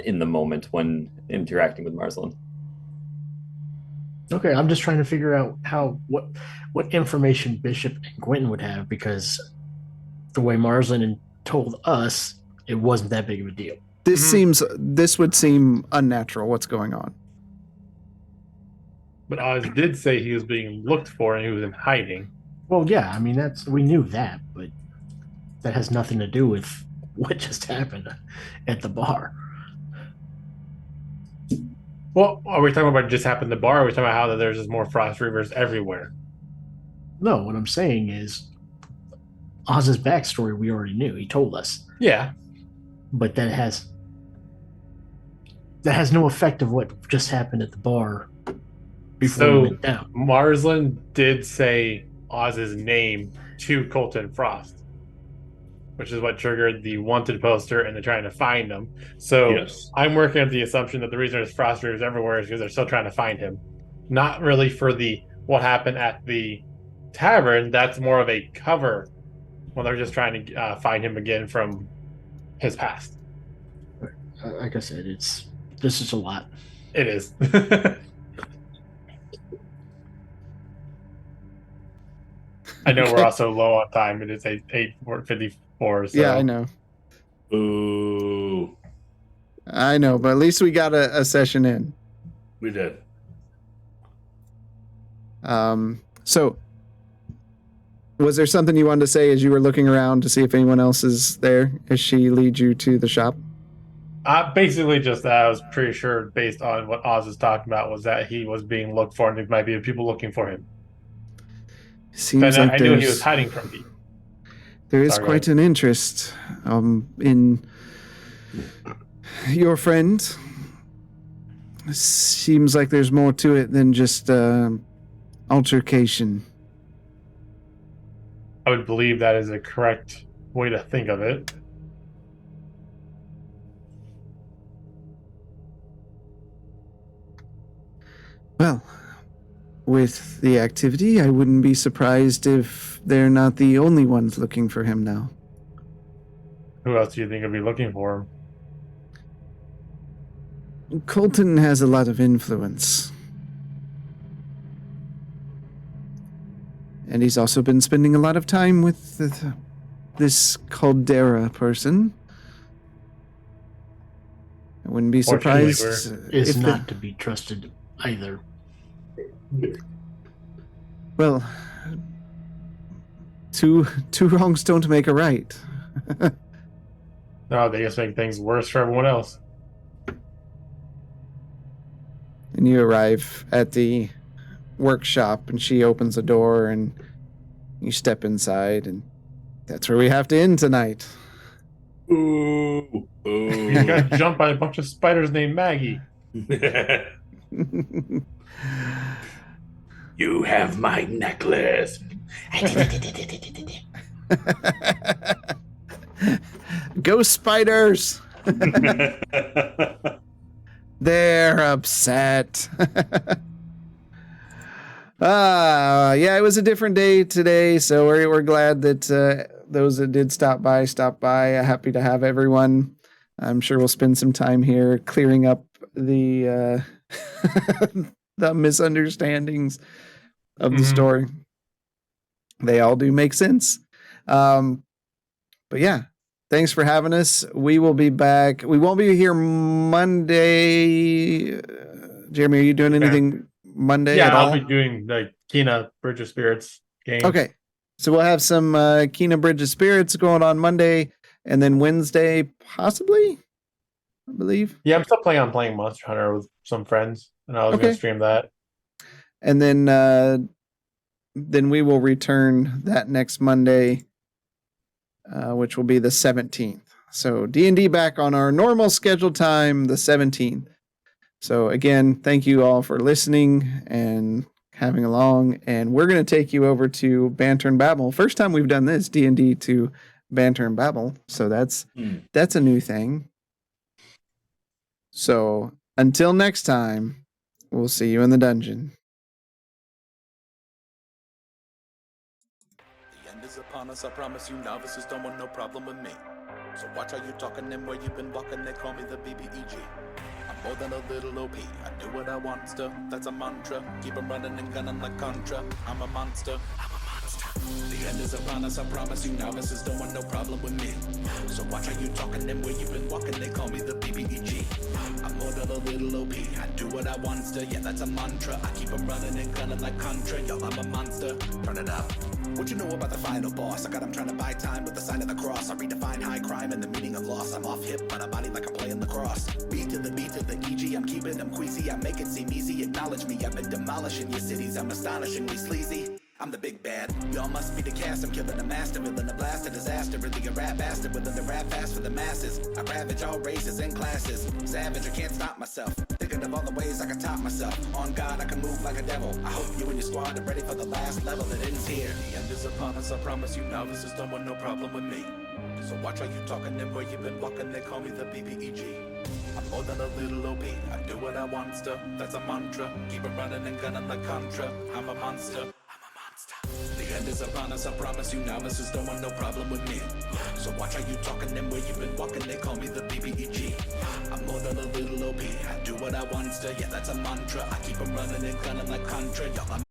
in the moment when interacting with Marsland. Okay, I'm just trying to figure out what information Bishop and Quentin would have, because the way Marsland told us, it wasn't that big of a deal. This would seem unnatural. What's going on? but Oz did say he was being looked for and he was in hiding. Well, yeah, I mean we knew that, but that has nothing to do with what just happened at the bar. Well, are we talking about just happened at the bar? Or are we talking about how there's just more frost reavers everywhere? No, what I'm saying is Oz's backstory we already knew. He told us. Yeah, But that has no effect of what just happened at the bar before So- we went down. Marsland did say Oz's name to Colton Frost, which is what triggered the wanted poster and they're trying to find him. So Yes. I'm working at the assumption that the reason there's frost reavers everywhere is because they're still trying to find him. Not really for the what happened at the tavern. That's more of a cover when they're just trying to find him again from his past. Like I said, this is a lot. It is. I know we're also low on time. It is 8:54. So. Yeah, I know. Ooh, I know, but at least we got a session in. we did. So was there something you wanted to say as you were looking around to see if anyone else is there as she leads you to the shop? Basically, just that I was pretty sure, based on what Oz was talking about, was that he was being looked for, and there might be people looking for him. Seems And like I knew he was hiding from me. there is Sorry, quite an interest in your friend. Seems like there's more to it than just altercation. I would believe that is a correct way to think of it. Well, with the activity, I wouldn't be surprised if they're not the only ones looking for him now. Who else do you think would be looking for him? Colton has a lot of influence. And he's also been spending a lot of time with this Caldera person. I wouldn't be surprised Is if not to be trusted either. well, two wrongs don't make a right. No, they just make things worse for everyone else. And you arrive at the workshop, and she opens the door, and you step inside, and that's where we have to end tonight. Ooh. You got jumped by a bunch of spiders named Maggie. You have my necklace. Go spiders! They're upset. Yeah, it was a different day today, so we're glad that those that did stop by. Happy to have everyone. I'm sure we'll spend some time here clearing up the the misunderstandings of the story. They all do make sense. But yeah, thanks for having us. We will be back. We won't be here Monday. Jeremy, are you doing anything Monday at all? I'll be doing the Kina Bridge of Spirits game. Okay. So we'll have some Kina Bridge of Spirits going on Monday, and then Wednesday, possibly, I believe. Yeah, I'm still planning on playing Monster Hunter with some friends, and I was going to stream that. And then we will return that next Monday, which will be the 17th. So D&D back on our normal scheduled time, the 17th. So again, thank you all for listening and having along. And we're going to take you over to Banter and Babble. First time we've done this, D&D to Banter and Babble. So that's a new thing. So until next time, we'll see you in the dungeon. The end is upon us, I promise you novices don't want no problem with me. So watch how you talking and where you been walking, they call me the BBEG. I'm more than a little OP, I do what I want to, that's a mantra. Keep 'em running and gunning like Contra, I'm a monster. The end is upon us, I promise you novices don't want no problem with me. So watch how you talking and where you been walking, they call me the BBEG. I'm more than a little OP, I do what I want to, yeah that's a mantra. I keep 'em running and gunning like Contra, yo I'm a monster. Turn it up. What you know about the final boss? I got him trying to buy time with the sign of the cross. I redefine high crime and the meaning of loss. I'm off hip on a body like I'm playing lacrosse. Beat to the EG, I'm keeping them queasy. I make it seem easy, acknowledge me. I've been demolishing your cities, I'm astonishingly sleazy. I'm the big bad, y'all must be the cast. I'm killing a master, villain, a blast, a disaster. Really a rap bastard, willing to rap fast for the masses. I ravage all races and classes. Savage, I can't stop myself. Thinking of all the ways I can top myself. On God, I can move like a devil. I hope you and your squad are ready for the last level that ends here. The end is upon us, I promise you novices don't want no problem with me. So watch how you talking and where you been walking, they call me the BBEG. I'm more than a little OP, I do what I want to, that's a mantra. Keep 'em running and gunning like Contra, I'm a monster. The end is upon us, I promise you novices don't want no problem with me. So watch how you talking and where you been walking, they call me the BBEG. I'm more than a little OP, I do what I want to, yeah that's a mantra. I keep 'em running and gunning like Contra, y'all